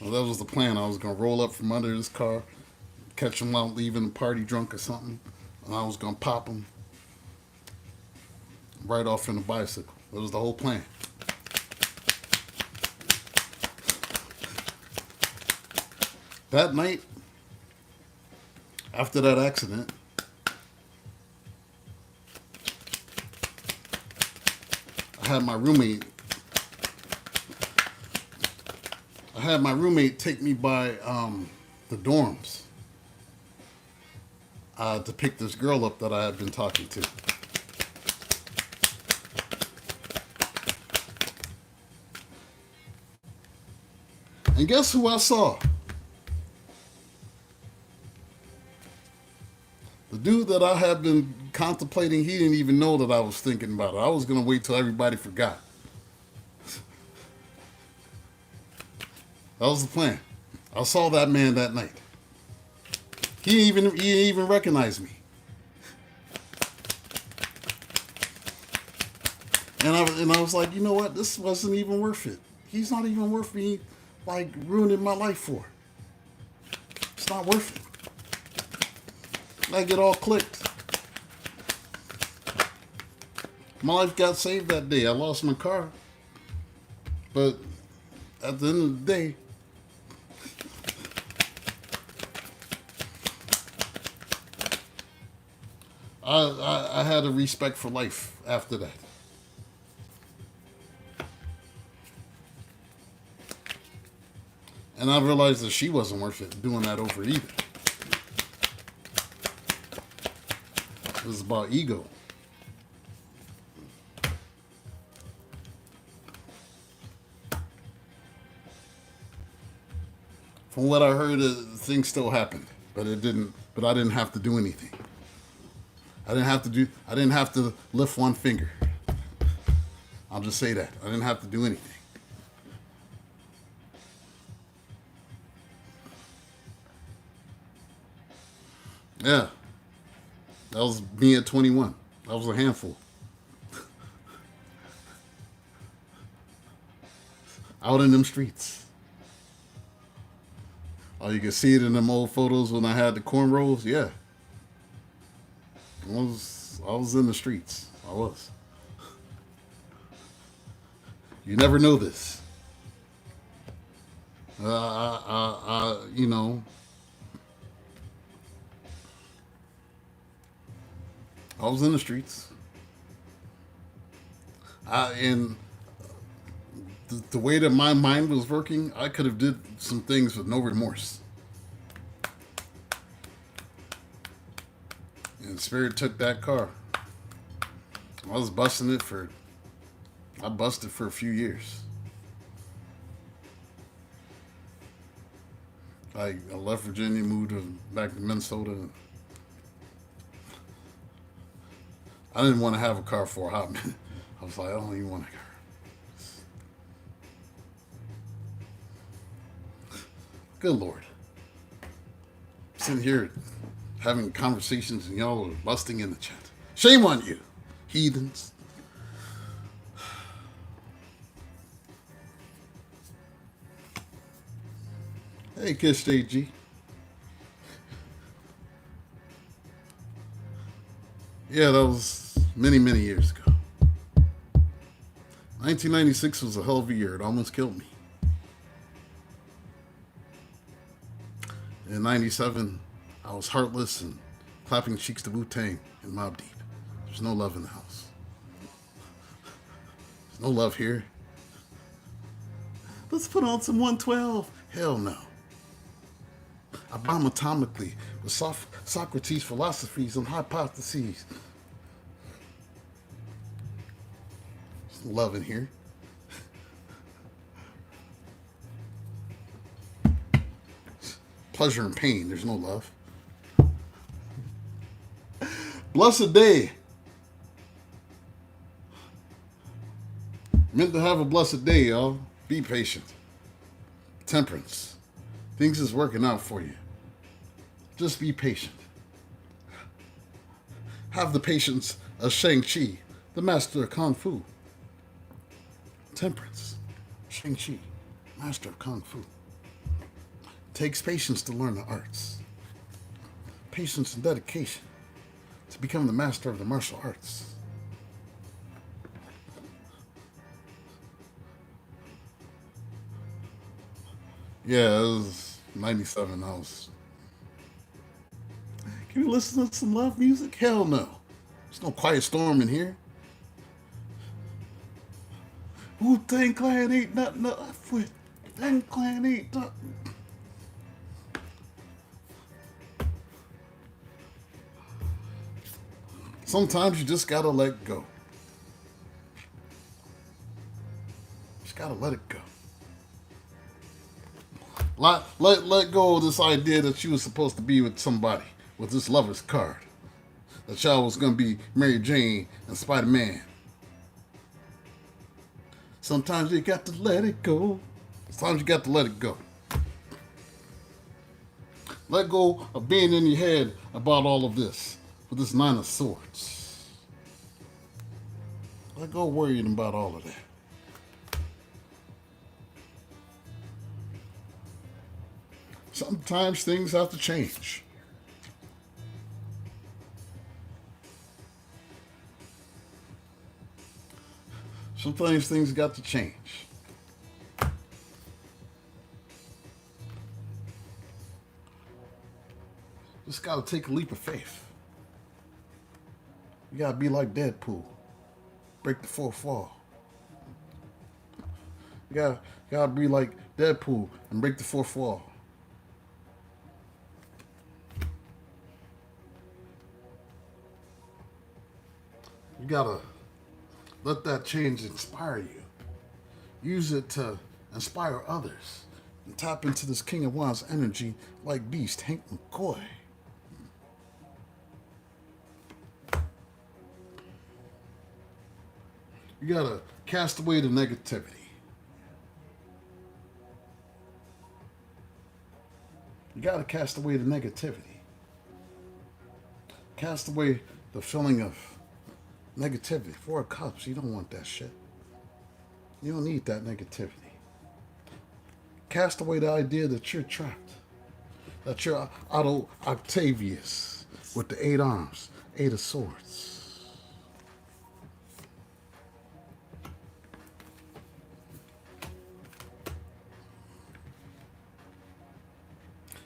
Well, that was the plan. I was going to roll up from under this car, catch him out leaving the party drunk or something, and I was going to pop him right off in the bicycle. That was the whole plan. That night, after that accident, I had my roommate take me by the dorms to pick this girl up that I had been talking to. And guess who I saw? The dude that I had been contemplating, he didn't even know that I was thinking about it. I was going to wait till everybody forgot. That was the plan. I saw that man that night. He didn't even recognize me. And I was like, you know what? This wasn't even worth it. He's not even worth me like ruining my life for. It's not worth it. Like it all clicked. My life got saved that day. I lost my car. But at the end of the day, I had a respect for life after that. And I realized that she wasn't worth it doing that over either. It was about ego. From what I heard, things still happened, but it didn't. But I didn't have to do anything. I didn't have to lift one finger. I'll just say that. I didn't have to do anything. Yeah. That was me at 21. That was a handful. Out in them streets. Oh, you can see it in them old photos when I had the cornrows. Yeah. I was in the streets. I was. You never know this. You know, I was in the streets. And the way that my mind was working, I could have did some things with no remorse. And Spirit took that car. I was busting it I busted for a few years. I left Virginia, moved back to Minnesota. I didn't want to have a car for a hot minute. I was like, I don't even want a car. Good Lord. I'm sitting here having conversations and y'all are busting in the chat. Shame on you, heathens. Hey, Kiss JG. Yeah, that was many, many years ago. 1996 was a hell of a year. It almost killed me. In 97, I was heartless and clapping cheeks to Wu-Tang in Mobb Deep. There's no love in the house. There's no love here. Let's put on some 112. Hell no. I bomb atomically with Socrates' philosophies and hypotheses. There's no love in here. Pleasure and pain. There's no love. Blessed day. Meant to have a blessed day, y'all. Be patient. Temperance. Things is working out for you. Just be patient. Have the patience of Shang-Chi, the master of Kung Fu. Temperance. Shang-Chi, master of Kung Fu. It takes patience to learn the arts, patience and dedication to become the master of the martial arts. Yeah, it was 97. I was. Can you listen to some love music? Hell no. There's no quiet storm in here. Wu-Tang Clan ain't nothing to F with. Wu-Tang Clan ain't nothing. Sometimes you just gotta let go. Just gotta let it go. Let go of this idea that you was supposed to be with somebody with this lover's card. That y'all was gonna be Mary Jane and Spider-Man. Sometimes you got to let it go. Sometimes you got to let it go. Let go of being in your head about all of this with this Nine of Swords. Let go of worrying about all of that. Sometimes things have to change. Sometimes things got to change. Just gotta take a leap of faith. You gotta be like Deadpool. Break the fourth wall. You gotta be like Deadpool and break the fourth wall. You gotta let that change inspire you. Use it to inspire others. And tap into this King of Wands energy like Beast, Hank McCoy. You gotta cast away the negativity. You gotta cast away the negativity. Cast away the feeling of negativity. Four of Cups, you don't want that shit. You don't need that negativity. Cast away the idea that you're trapped. That you're Otto Octavius with the 8 arms, 8 of Swords.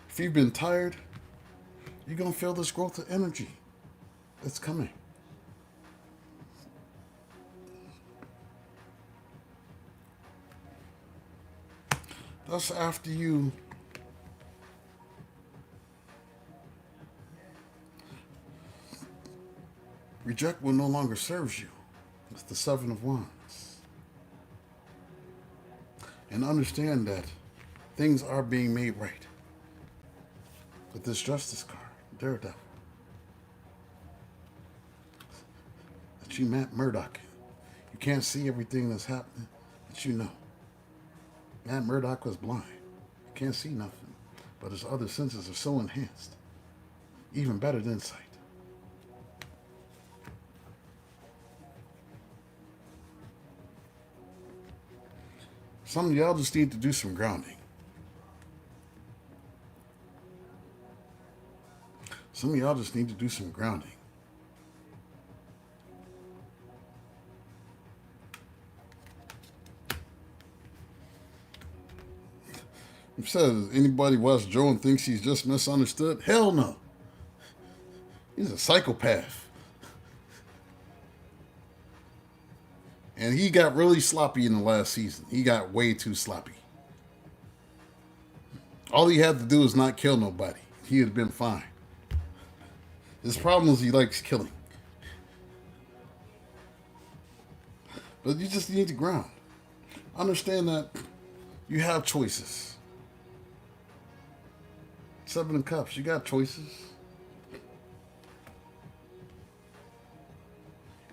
If you've been tired, you're going to feel this growth of energy that's coming. That's after you reject what no longer serves you. It's the 7 of Wands. And understand that things are being made right. With this Justice card, Daredevil. That you Matt Murdock. You can't see everything that's happening, but you know. Matt Murdock was blind. He can't see nothing, but his other senses are so enhanced. Even better than sight. Some of y'all just need to do some grounding. Some of y'all just need to do some grounding. You said anybody watch Joe and thinks he's just misunderstood? Hell no. He's a psychopath. And he got really sloppy in the last season. He got way too sloppy. All he had to do is not kill nobody. He would have been fine. His problem is he likes killing. But you just need to ground. Understand that you have choices. 7 of Cups, you got choices.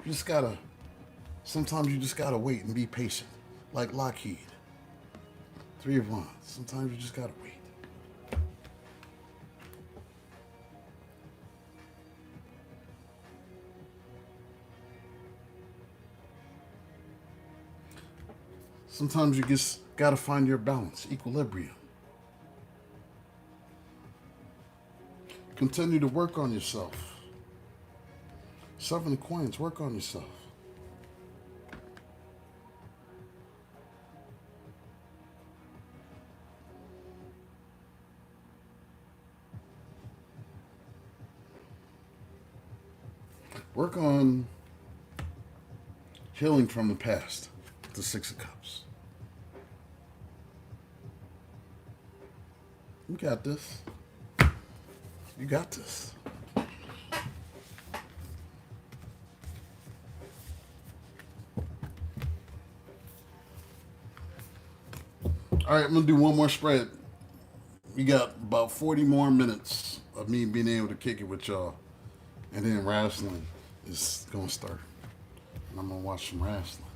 You just gotta, sometimes you just gotta wait and be patient. Like Lockheed. 3 of Wands, sometimes you just gotta wait. Sometimes you just gotta find your balance, equilibrium. Continue to work on yourself. 7 of coins, work on yourself. Work on healing from the past. The 6 of Cups. You got this. You got this. All right, I'm going to do one more spread. We got about 40 more minutes of me being able to kick it with y'all. And then wrestling is going to start. And I'm going to watch some wrestling.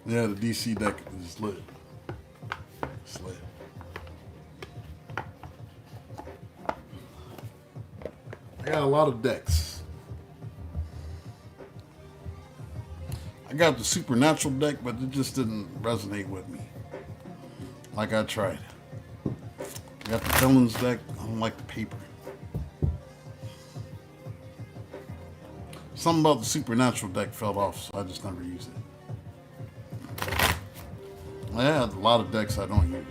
Yeah, the DC deck is lit. It's lit. I got a lot of decks. I got the supernatural deck, but it just didn't resonate with me. Like I tried. I got the villains deck. I don't like the paper. Something about the supernatural deck fell off, so I just never used it. I have a lot of decks I don't use.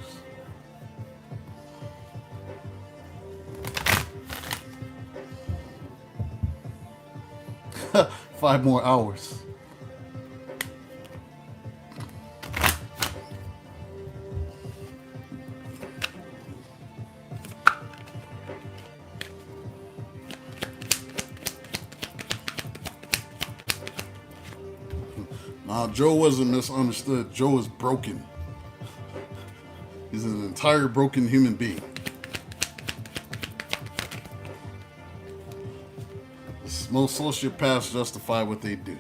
Five more hours. Nah, Joe wasn't misunderstood. Joe is broken. He's an entire broken human being. Most sociopaths justify what they do.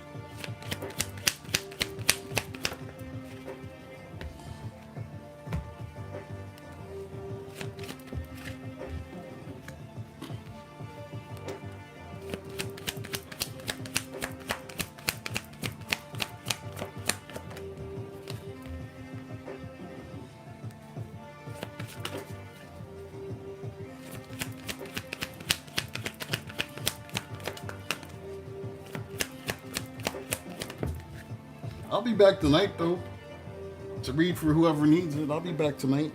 I'll be back tonight, though, to read for whoever needs it. I'll be back tonight.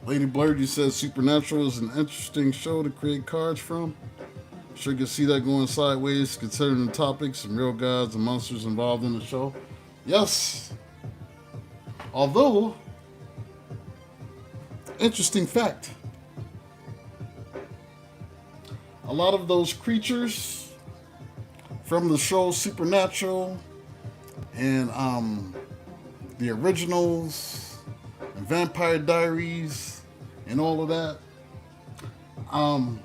Lady Blurred, you said Supernatural is an interesting show to create cards from. Sure you can see that going sideways, considering the topics and real gods and monsters involved in the show. Yes. Although, interesting fact, a lot of those creatures from the show Supernatural and the originals and Vampire Diaries and all of that, all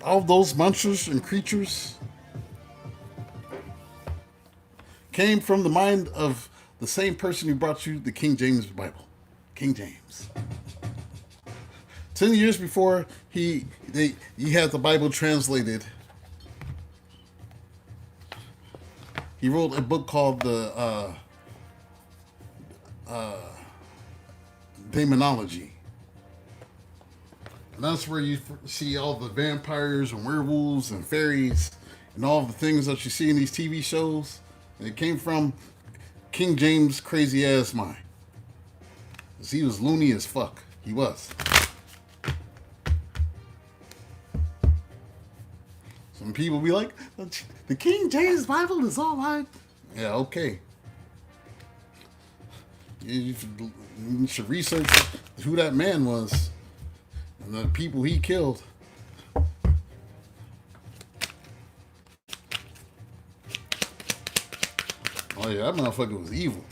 of those monsters and creatures came from the mind of the same person who brought you the King James Bible. King James. 10 years before he had the Bible translated, he wrote a book called the Demonology. And that's where you see all the vampires and werewolves and fairies and all the things that you see in these TV shows, it came from King James' crazy ass mind. 'Cause he was loony as fuck. He was. Some people be like, the King James Bible is all right. Yeah, okay. You should research who that man was and the people he killed. Oh yeah, that motherfucker was evil.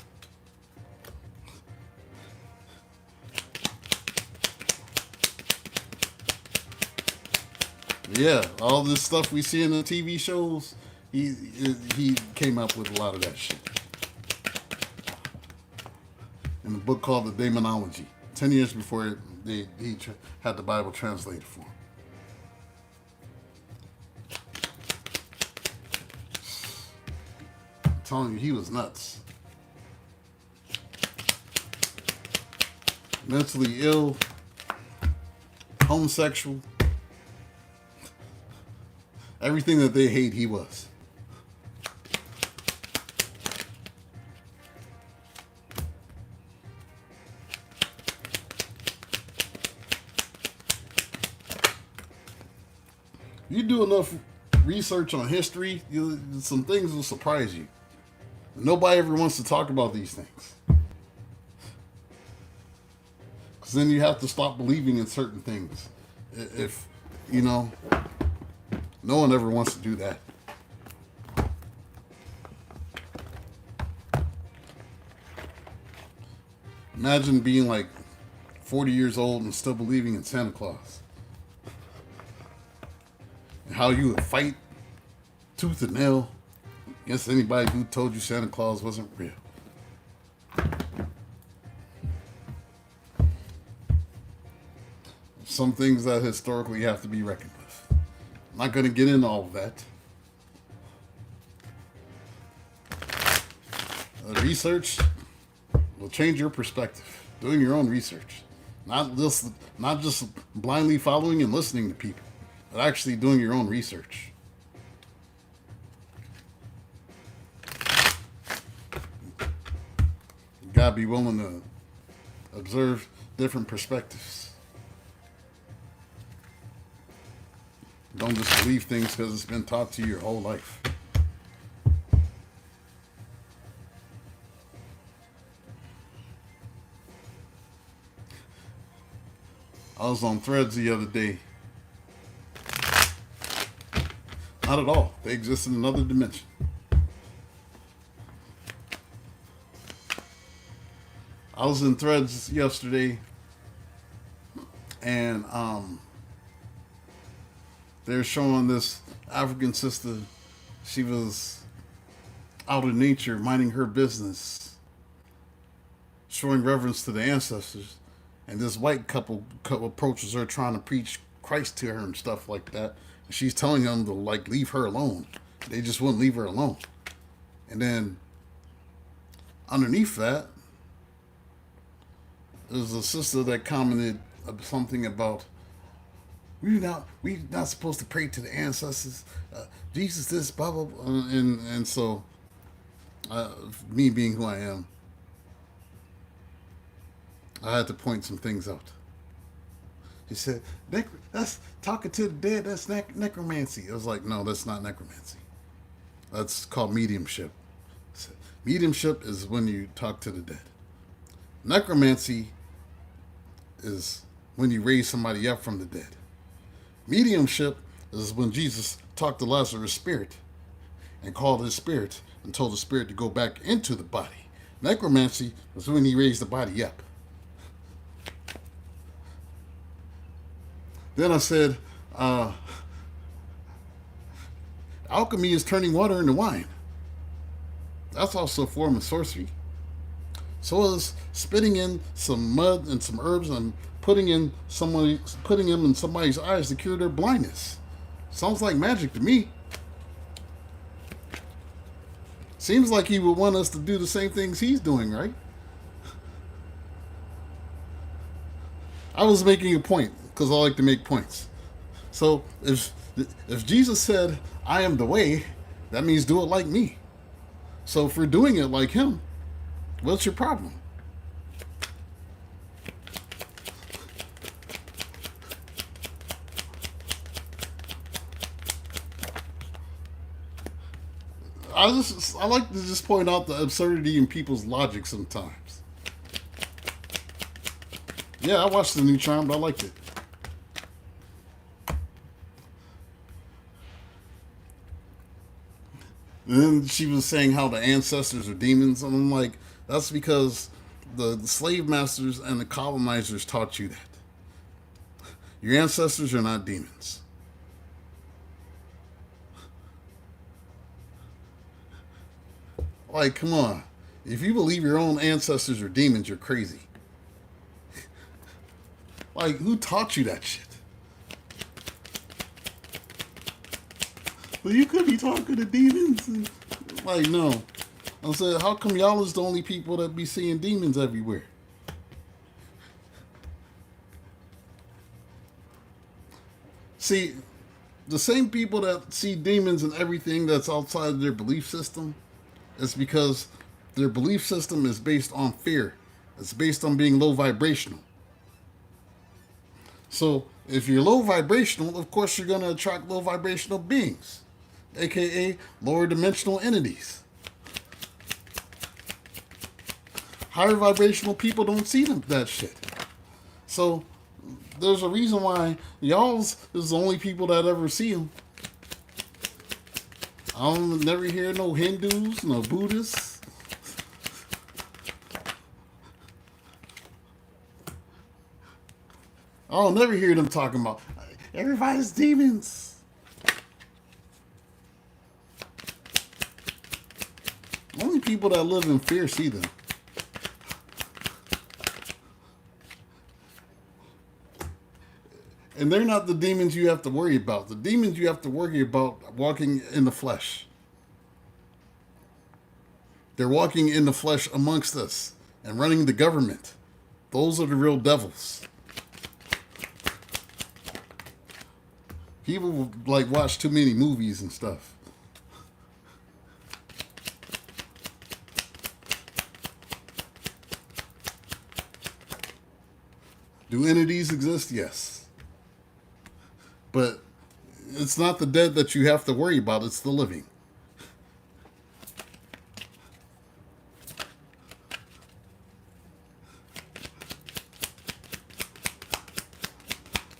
Yeah, all this stuff we see in the TV shows, he came up with a lot of that shit. In a book called The Demonology, 10 years before he had the Bible translated for him. I'm telling you, he was nuts. Mentally ill, homosexual, everything that they hate, he was. You do enough research on history, some things will surprise you. Nobody ever wants to talk about these things. Because then you have to stop believing in certain things. If, no one ever wants to do that. Imagine being like 40 years old and still believing in Santa Claus. And how you would fight tooth and nail against anybody who told you Santa Claus wasn't real. Some things that historically have to be reckoned with. I'm not going to get into all of that. Research will change your perspective. Doing your own research. Not just blindly following and listening to people, but actually doing your own research. You gotta be willing to observe different perspectives. Don't just believe things because it's been taught to you your whole life. I was on Threads the other day. Not at all. They exist in another dimension. I was in Threads yesterday, and they're showing this African sister. She was out in nature, minding her business, showing reverence to the ancestors. And this white couple approaches her, trying to preach Christ to her and stuff like that. And she's telling them to leave her alone. They just wouldn't leave her alone. And then underneath that, there's a sister that commented something about we're not supposed to pray to the ancestors. Jesus, this blah blah blah. And so, me being who I am, I had to point some things out. She said, that's talking to the dead, that's necromancy. I was like, no, that's not necromancy. That's called mediumship. Mediumship is when you talk to the dead. Necromancy is when you raise somebody up from the dead. Mediumship is when Jesus talked to Lazarus' spirit and called his spirit and told the spirit to go back into the body. Necromancy is when he raised the body up. Then I said, alchemy is turning water into wine. That's also a form of sorcery. So is spitting in some mud and some herbs and putting them in somebody's eyes to cure their blindness. Sounds like magic to me. Seems like he would want us to do the same things he's doing, right? I was making a point because I like to make points. So if Jesus said, I am the way, that means do it like me. So if we're doing it like him, what's your problem? I like to just point out the absurdity in people's logic sometimes. Yeah, I watched the new Charmed. I liked it. And then she was saying how the ancestors are demons, and I'm like, that's because the slave masters and the colonizers taught you that. Your ancestors are not demons. Like, come on. If you believe your own ancestors are demons, you're crazy. Like, who taught you that shit? Well, you could be talking to demons. And, like, no. I said, how come y'all is the only people that be seeing demons everywhere? See, the same people that see demons and everything that's outside of their belief system, it's because their belief system is based on fear. It's based on being low vibrational. So if you're low vibrational, of course you're going to attract low vibrational beings, aka lower dimensional entities. Higher vibrational people don't see that shit. So there's a reason why y'all's is the only people that ever see them. I don't never hear no Hindus, no Buddhists. I'll never hear them talking about everybody's demons. Only people that live in fear see them. And they're not the demons you have to worry about. The demons you have to worry about walking in the flesh. They're walking in the flesh amongst us and running the government. Those are the real devils. People like watch too many movies and stuff. Do entities exist? Yes. But it's not the dead that you have to worry about, it's the living.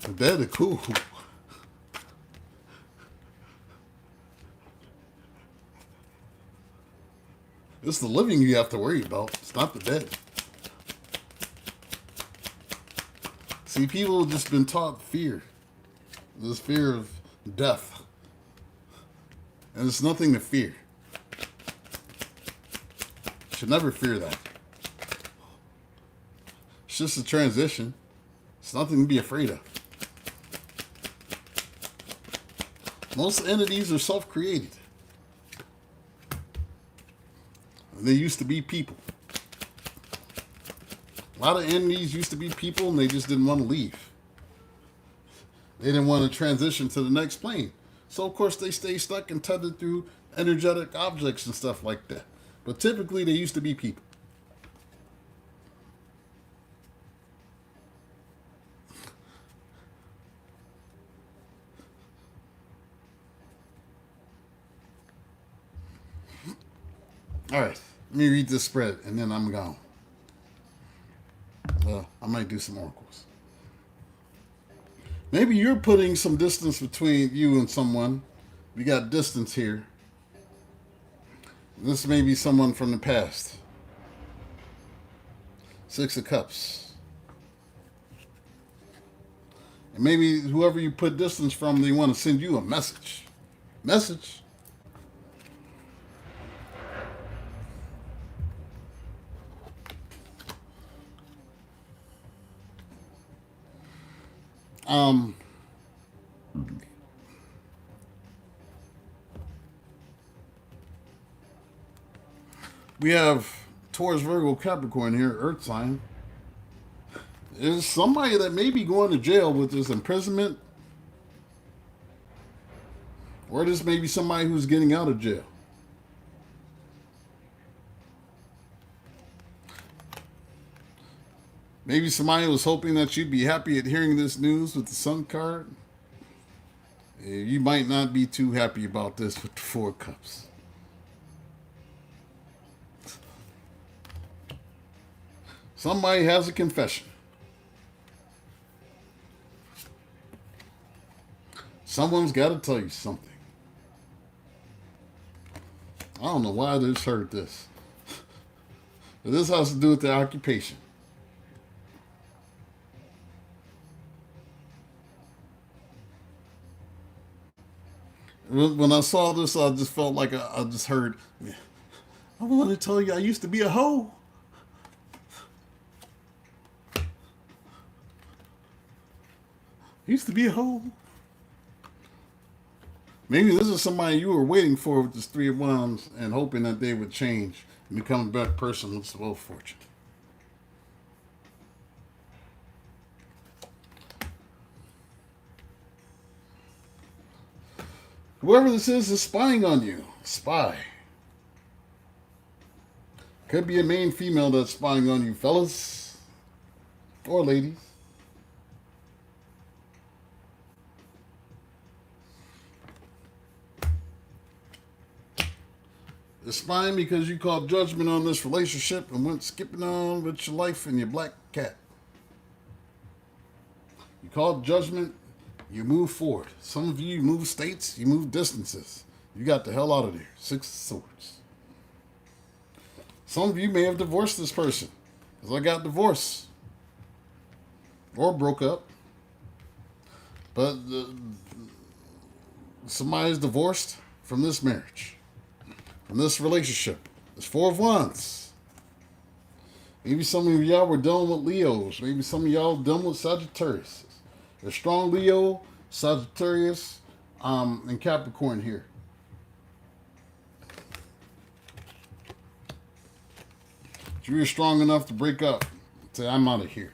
The dead are cool. It's the living you have to worry about. It's not the dead. See, people have just been taught fear. This fear of death. And there's nothing to fear. You should never fear that. It's just a transition. It's nothing to be afraid of. Most entities are self-created. And they used to be people. A lot of entities used to be people and they just didn't want to leave. They didn't want to transition to the next plane. So, of course, they stay stuck and tethered through energetic objects and stuff like that. But typically, they used to be people. All right, let me read this spread, and then I'm gone. I might do some oracles. Maybe you're putting some distance between you and someone. We got distance here. This may be someone from the past. 6 of Cups. And maybe whoever you put distance from, they want to send you a message. Message. We have Taurus, Virgo, Capricorn here, Earth sign. There's somebody that may be going to jail with this imprisonment Or this may be somebody who's getting out of jail. Maybe somebody was hoping that you'd be happy at hearing this news with the Sun card. You might not be too happy about this with the Four Cups. Somebody has a confession. Someone's got to tell you something. I don't know why I just heard this. But this has to do with their occupation. When I saw this, I just felt like I just heard, I want to tell you I used to be a hoe. Used to be a hoe. Maybe this is somebody you were waiting for with this Three of Wands and hoping that they would change and become a better person with the Wheel of Fortune. Whoever this is spying on you. Spy. Could be a main female that's spying on you, fellas. Or ladies. They're spying because you called judgment on this relationship and went skipping on with your life and your black cat. You called judgment, you move forward. Some of you move states, you move distances. You got the hell out of there. Six of Swords. Some of you may have divorced this person, because I got divorced. Or broke up. But somebody's divorced from this marriage. From this relationship. It's Four of Wands. Maybe some of y'all were dealing with Leos. Maybe some of y'all dealing with Sagittarius. There's strong Leo, Sagittarius, and Capricorn here. You're strong enough to break up. Say, I'm out of here.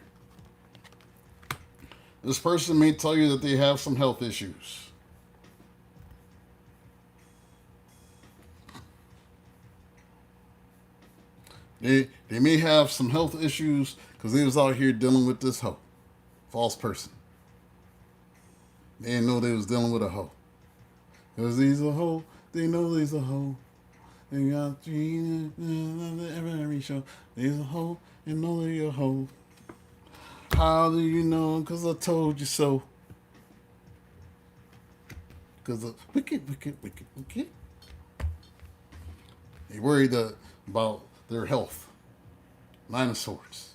This person may tell you that they have some health issues. They may have some health issues because they was out here dealing with this hoe. False person. They didn't know they was dealing with a hoe. Because they's a hoe. They know they's a hoe. They got every show. They's a hoe and know they're a hoe. How do you know? Because I told you so. Because of wicked. They worried about their health. Nine of Swords.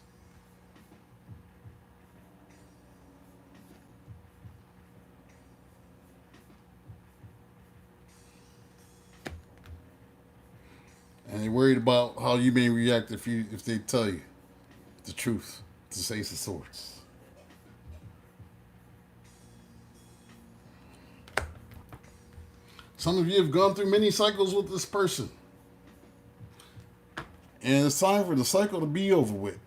And they're worried about how you may react if they tell you the truth. The Ace of Swords. Some of you have gone through many cycles with this person. And it's time for the cycle to be over with.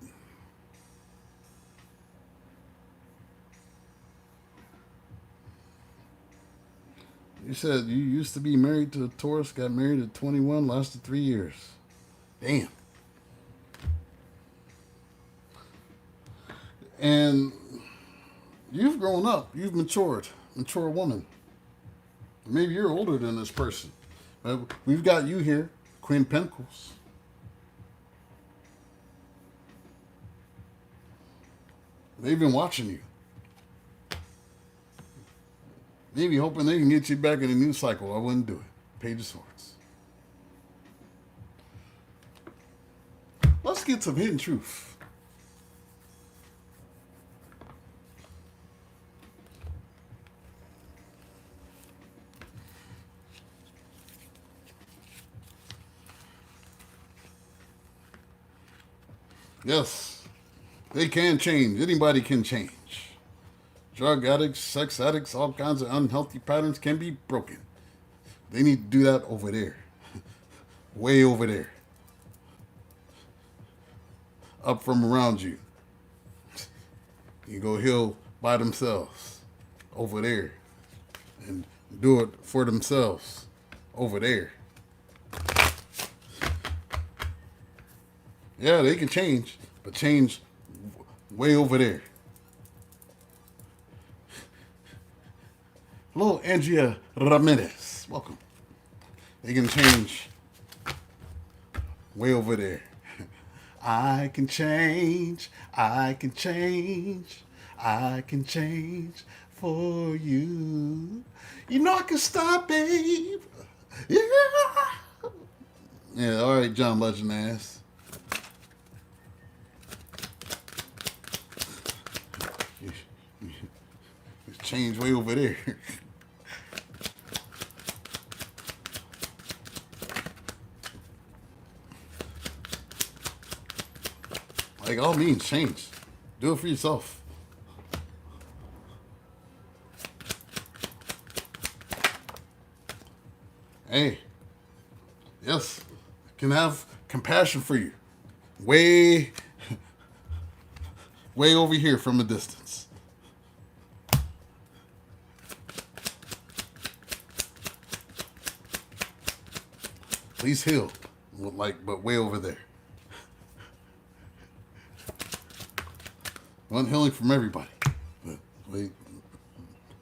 You said you used to be married to a Taurus, got married at 21, lasted 3 years. Damn. And you've grown up. You've matured. Mature woman. Maybe you're older than this person. We've got you here, Queen of Pentacles. They've been watching you. Maybe hoping they can get you back in a new cycle. I wouldn't do it. Page of Swords. Let's get some hidden truth. Yes, they can change. Anybody can change. Drug addicts, sex addicts, all kinds of unhealthy patterns can be broken. They need to do that over there. Way over there. Up from around you. You go heal by themselves. Over there. And do it for themselves over there. Yeah, they can change, but change way over there. Hello, Andrea Ramirez. Welcome. They can change way over there. I can change. I can change. I can change for you. You know I can stop, babe. Yeah. Yeah, all right, John Legend ass. Change way over there. Like, all means change. Do it for yourself. Hey, yes, I can have compassion for you. Way over here from a distance. Please heal. But way over there. Want healing from everybody. But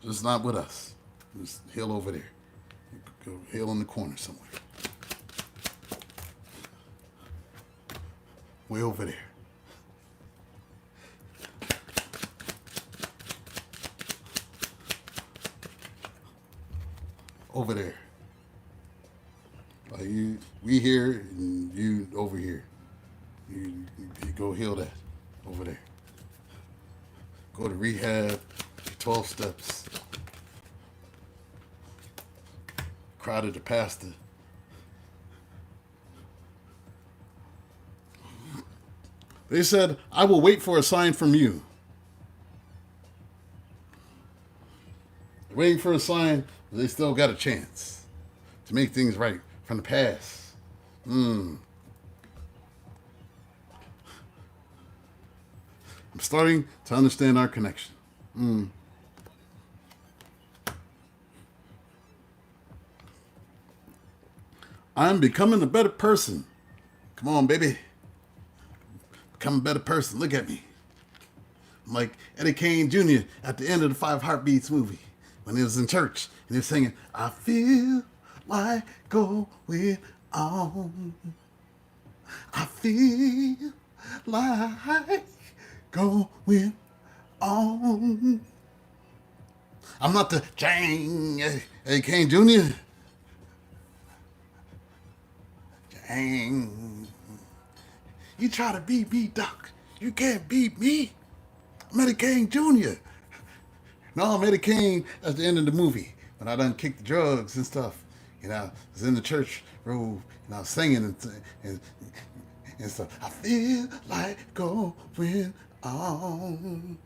just not with us. Just heal over there. Go heal in the corner somewhere. Way over there. Over there. We here and you over here. You go heal that over there. Go to rehab, 12 steps. Cry to the pastor. They said, I will wait for a sign from you. Waiting for a sign, they still got a chance to make things right from the past. I'm starting to understand our connection. I'm becoming a better person. Come on, baby. Become a better person. Look at me. I'm like Eddie Kane Jr. at the end of the Five Heartbeats movie when he was in church and he was singing, I feel like going on. I feel like going on. I'm not the Jang Eddie Kane Jr. Jang. You try to beat me, Doc. You can't beat me. I'm Eddie Kane Jr. No, I'm Eddie Kane at the end of the movie when I done kicked the drugs and stuff. You know, I was in the church robe and I was singing and stuff. I feel like going on.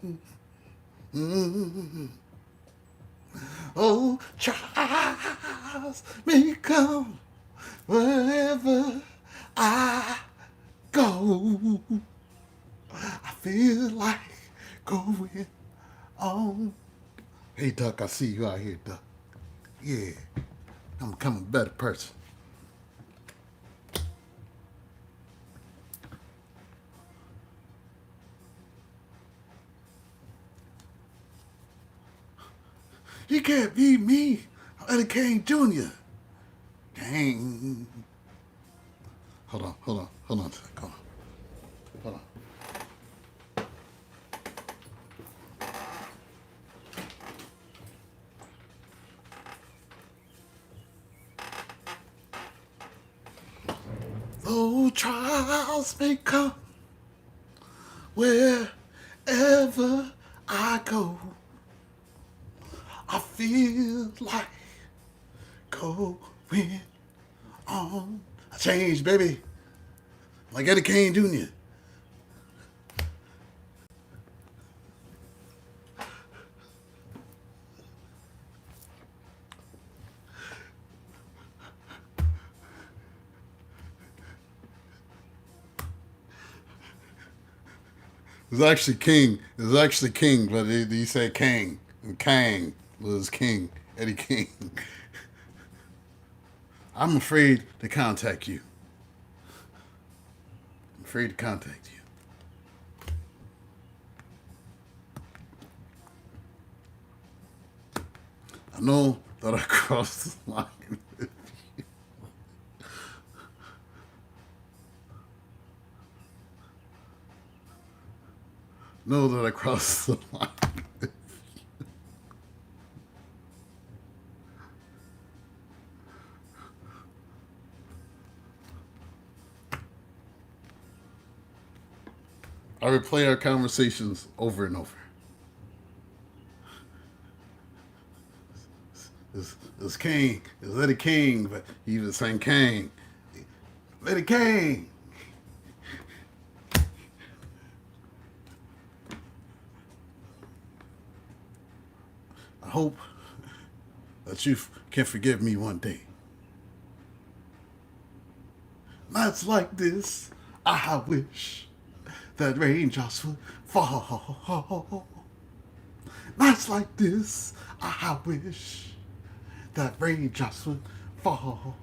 Oh, trials may come wherever I go. I feel like going on. Hey, Duck, I see you out here, Duck. Yeah, I'm becoming a better person. You can't beat me. I'm Eddie Kane Jr. Dang. Hold on. Hold on. Though trials may come wherever I go, I feel like going on. I changed, baby. Like Eddie Kane Jr. It's actually King. It's actually King, but he said Kang. And Kang was King. Eddie King. I'm afraid to contact you. I'm afraid to contact you. I know that I crossed the line with you. Know that I crossed the line with you. I replay our conversations over and over. It's King. It's Eddie King, but he was saying King. Eddie King. I hope that you can forgive me one day. Nights like this, I wish that raindrops would fall. Nights like this, I wish that raindrops would fall.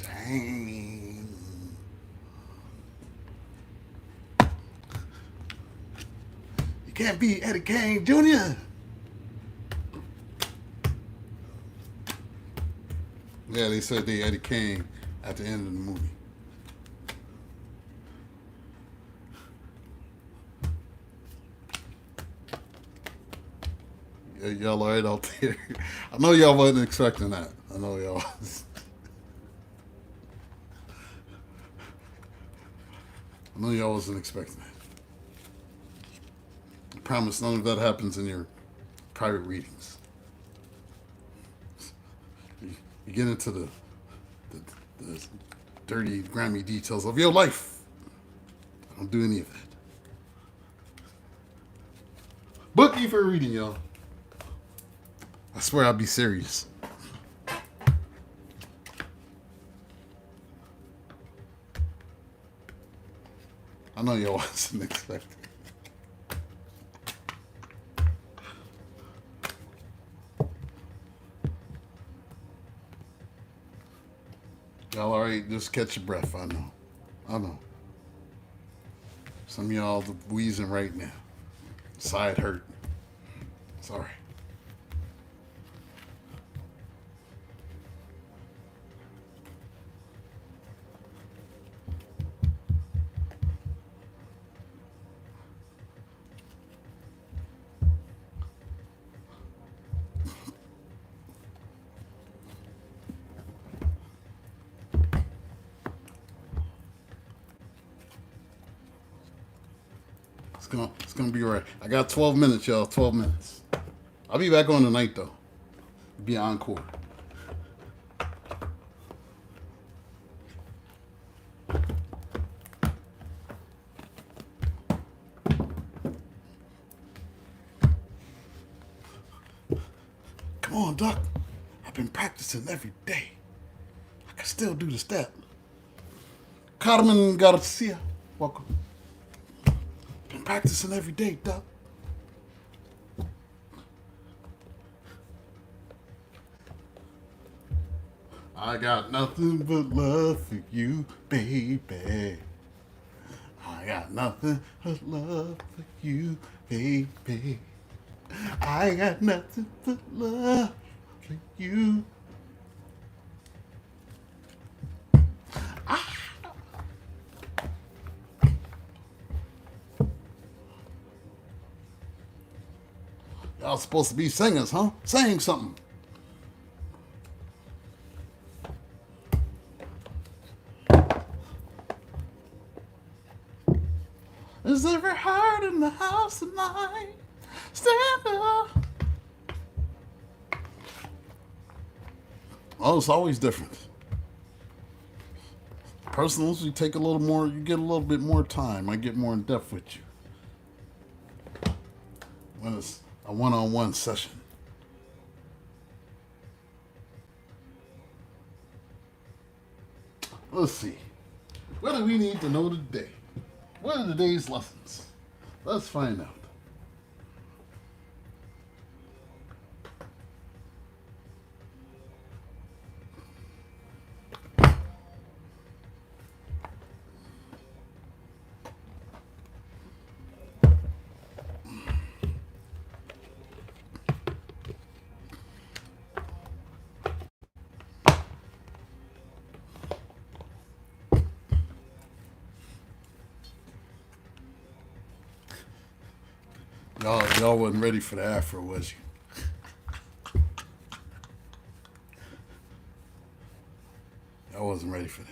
Dang. You can't be Eddie King Jr. Yeah, they said they Eddie King at the end of the movie. Yeah, y'all all right out there? I know y'all wasn't expecting that. I know y'all was. I know y'all wasn't expecting that. I promise none of that happens in your private readings. You get into the dirty, grimy details of your life. I don't do any of that. Book me for a reading, y'all. I swear I'll be serious. I know y'all wasn't expecting. Y'all alright? Just catch your breath. I know. Some of y'all wheezing right now. Side hurt. Sorry. It's gonna be right. I got 12 minutes, y'all. 12 minutes. I'll be back on tonight though. It'll be encore. Come on, Doc. I've been practicing every day. I can still do the step. Carmen Garcia, welcome. Been practicing every day, Doc. I got nothing but love for you, baby. I got nothing but love for you, baby. I got nothing but love for you. Y'all supposed to be singers, huh? Sing something. Is every heart in the house tonight? Stand up. Oh, it's always different. Personals, you take a little more, you get a little bit more time. I get more in depth with you. When it's a one-on-one session. Let's see. What do we need to know today? What are today's lessons? Let's find out. Y'all wasn't ready for the afro, was you? Y'all wasn't ready for that.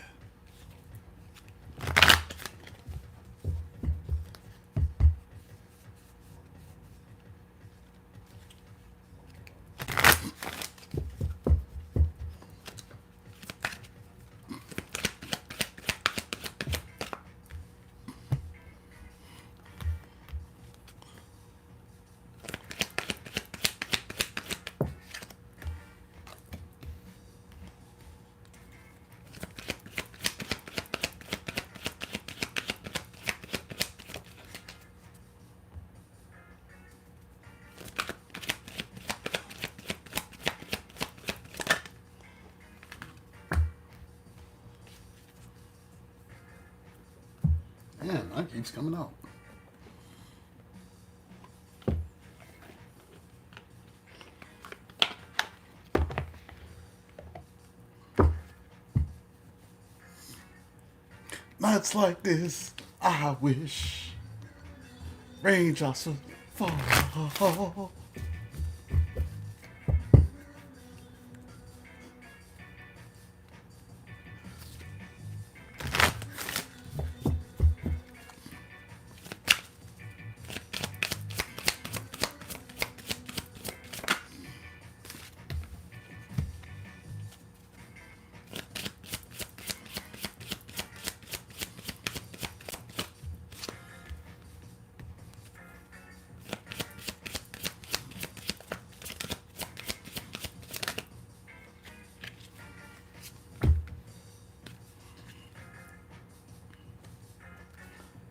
Man, that keeps coming out. Nights like this, I wish raindrops would fall.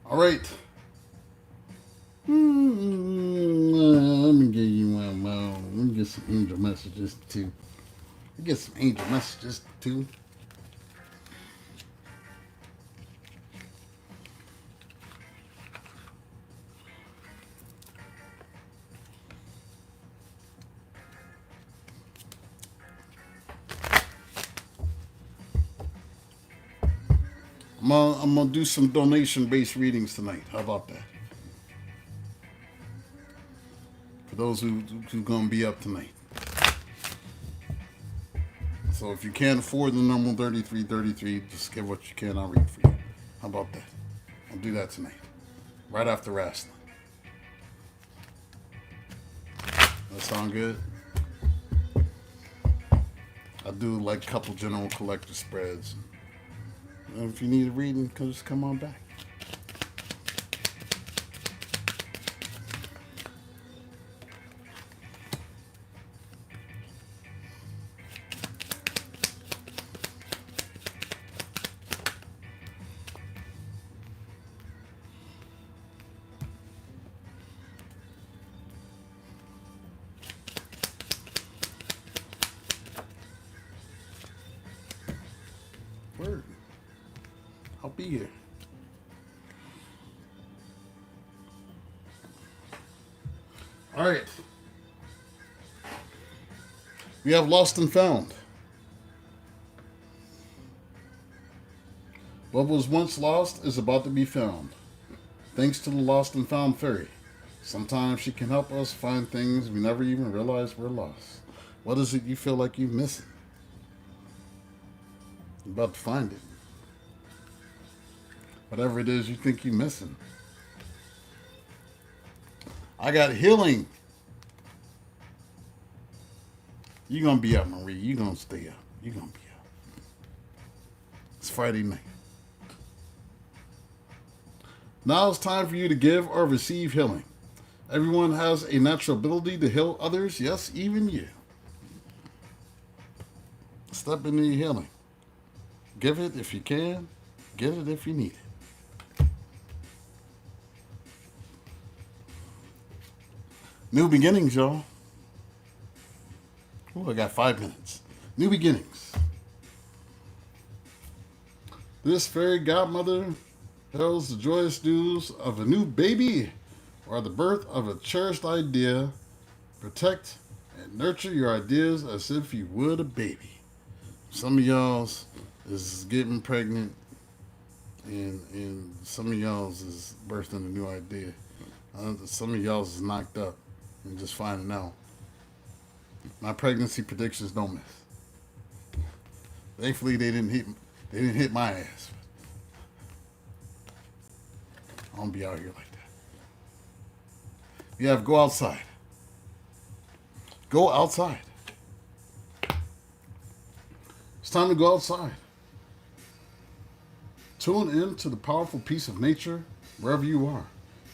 All right. Let me give you one more. Let me get some angel messages too. Get some angel messages too. I'm gonna do some donation-based readings tonight. How about that? For those who's gonna be up tonight. So if you can't afford the normal 33.33, just give what you can. I'll read for you. How about that? I'll do that tonight, right after wrestling. That sound good? I do like a couple general collector spreads. And if you need a reading, just come on back. Word. I'll be here. All right. We have lost and found. What was once lost is about to be found. Thanks to the lost and found fairy. Sometimes she can help us find things we never even realized were lost. What is it you feel like you're missing? You're about to find it. Whatever it is you think you're missing. I got healing. You're going to be up, Marie. You're going to stay up. You're going to be up. It's Friday night. Now it's time for you to give or receive healing. Everyone has a natural ability to heal others. Yes, even you. Step into your healing. Give it if you can. Get it if you need it. New beginnings, y'all. Oh, I got 5 minutes. New beginnings. This fairy godmother heralds the joyous news of a new baby or the birth of a cherished idea. Protect and nurture your ideas as if you would a baby. Some of y'all's is getting pregnant, and some of y'all's is birthing a new idea. Some of y'all is knocked up and just finding out. My pregnancy predictions don't miss. Thankfully, they didn't hit my ass. I don't be out here like that. You have go outside. Go outside. It's time to go outside. Tune in to the powerful peace of nature wherever you are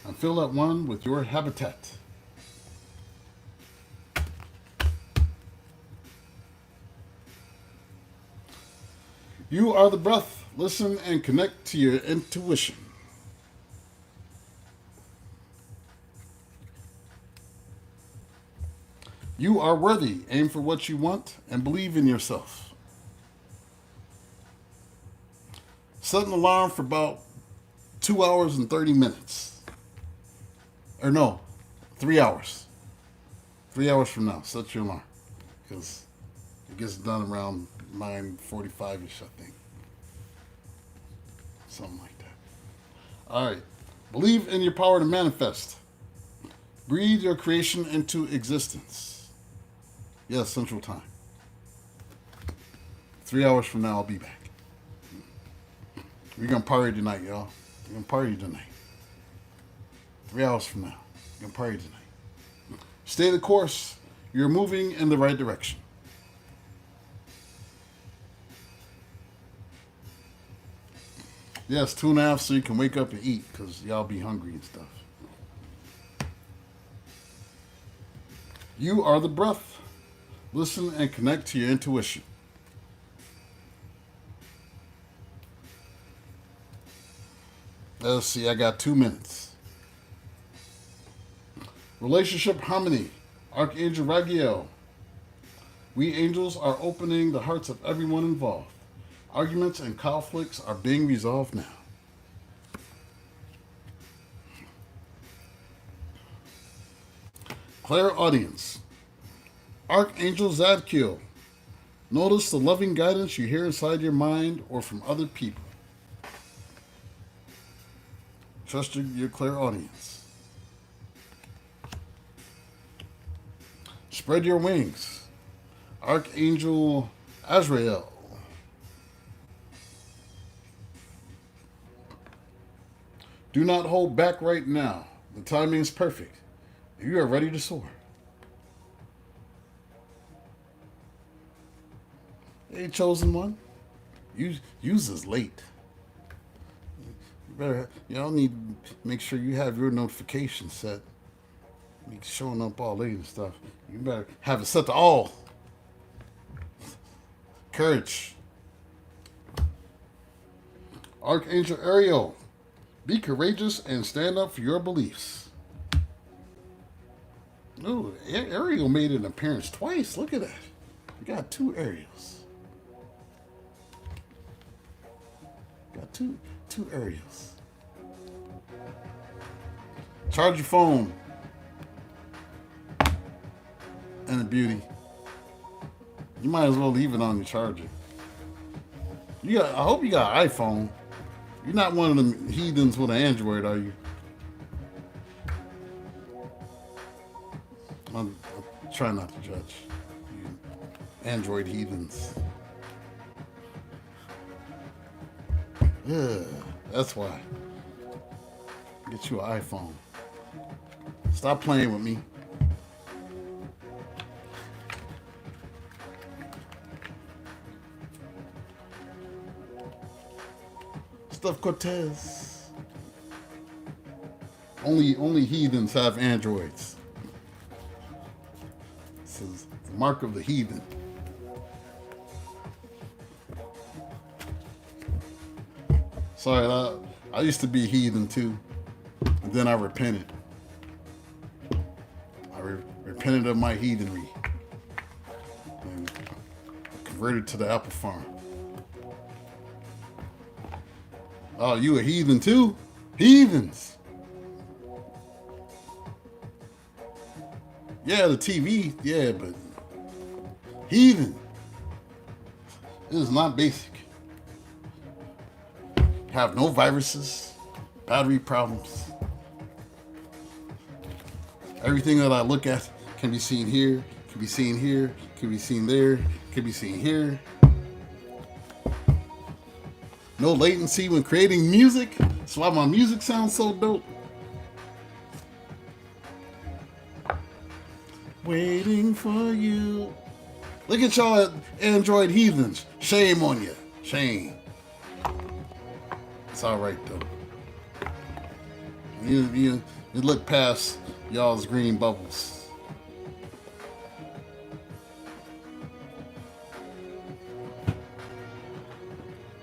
and feel at one with your habitat. You are the breath. Listen and connect to your intuition. You are worthy. Aim for what you want and believe in yourself. Set an alarm for about 2 hours and 30 minutes. Or no, 3 hours. 3 hours from now, set your alarm. Because it gets done around 9:45-ish, I think. Something like that. All right. Believe in your power to manifest. Breathe your creation into existence. Yes, Central Time. 3 hours from now, I'll be back. We're going to party tonight, y'all. We're going to party tonight. 3 hours from now, we're going to party tonight. Stay the course. You're moving in the right direction. Yes, 2.5 so you can wake up and eat because y'all be hungry and stuff. You are the breath. Listen and connect to your intuition. Let's see, I got 2 minutes. Relationship harmony. Archangel Raguel. We angels are opening the hearts of everyone involved. Arguments and conflicts are being resolved now. Clairaudience. Archangel Zadkiel. Notice the loving guidance you hear inside your mind or from other people. Trust your clairaudience. Spread your wings. Archangel Azrael. Do not hold back right now. The timing is perfect. You are ready to soar. Hey, chosen one. Use is late. Y'all need to make sure you have your notifications set. Be showing up all late and stuff. You better have it set to all. Courage. Archangel Ariel. Be courageous and stand up for your beliefs. Ooh, Ariel made an appearance twice. Look at that. We got 2 Ariels. Got two Ariels. Charge your phone. And a beauty. You might as well leave it on your charger. I hope you got an iPhone. You're not one of them heathens with an Android, are you? I'll try not to judge you Android heathens. Yeah, that's why. Get you an iPhone. Stop playing with me. Stuff Cortez. Only heathens have Androids. This is the mark of the heathen. Sorry, I used to be a heathen too. And then I repented. I repented of my heathenry. And converted to the apple farm. Oh, you a heathen too? Heathens. Yeah, the TV, yeah, but heathen. It is not basic. Have no viruses, battery problems. Everything that I look at can be seen here, can be seen here, can be seen there, can be seen here. No latency when creating music. That's why my music sounds so dope. Waiting for you. Look at y'all Android heathens. Shame on you. Shame. It's all right though. You look past y'all's green bubbles.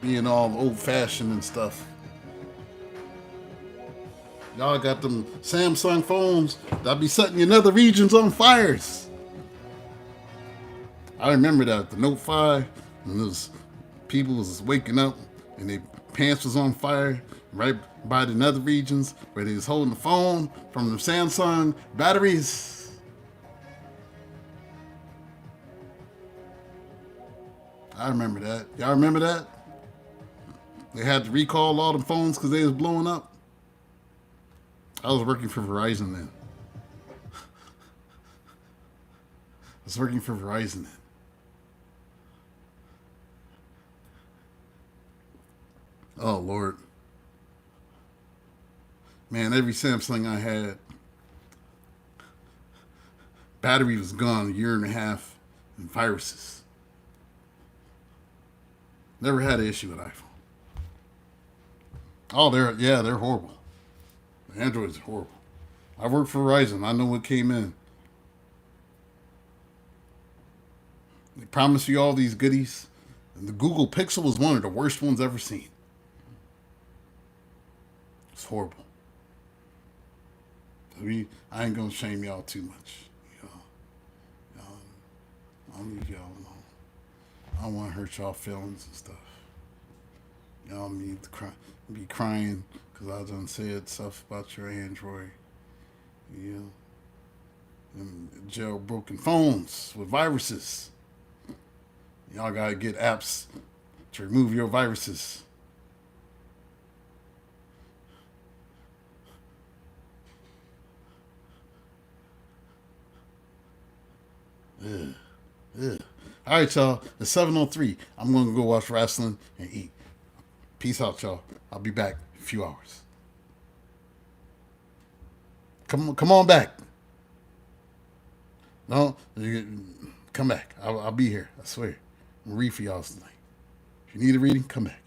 Being all old-fashioned and stuff. Y'all got them Samsung phones that be setting your nether regions on fires. I remember that, the Note 5, and those people was waking up and their pants was on fire right by the nether regions where they was holding the phone from the Samsung batteries. I remember that. Y'all remember that? They had to recall all the phones because they was blowing up. I was working for Verizon then. I was working for Verizon then. Oh, Lord. Man, every Samsung I had, battery was gone a year and a half and viruses. Never had an issue with iPhone. Oh, they're horrible. Android's horrible. I work for Verizon. I know what came in. They promise you all these goodies. And the Google Pixel was one of the worst ones ever seen. It's horrible. I ain't gonna shame y'all too much. I'll leave y'all alone. I don't want to hurt y'all feelings and stuff. Y'all need to be crying because I done said stuff about your Android. Yeah. And jailbroken phones with viruses. Y'all gotta get apps to remove your viruses. Ugh. Ugh. All right, y'all. It's 7:03. I'm going to go watch wrestling and eat. Peace out, y'all. I'll be back in a few hours. Come on back. No, come back. I'll be here. I swear. I'm going to read for y'all tonight. If you need a reading, come back.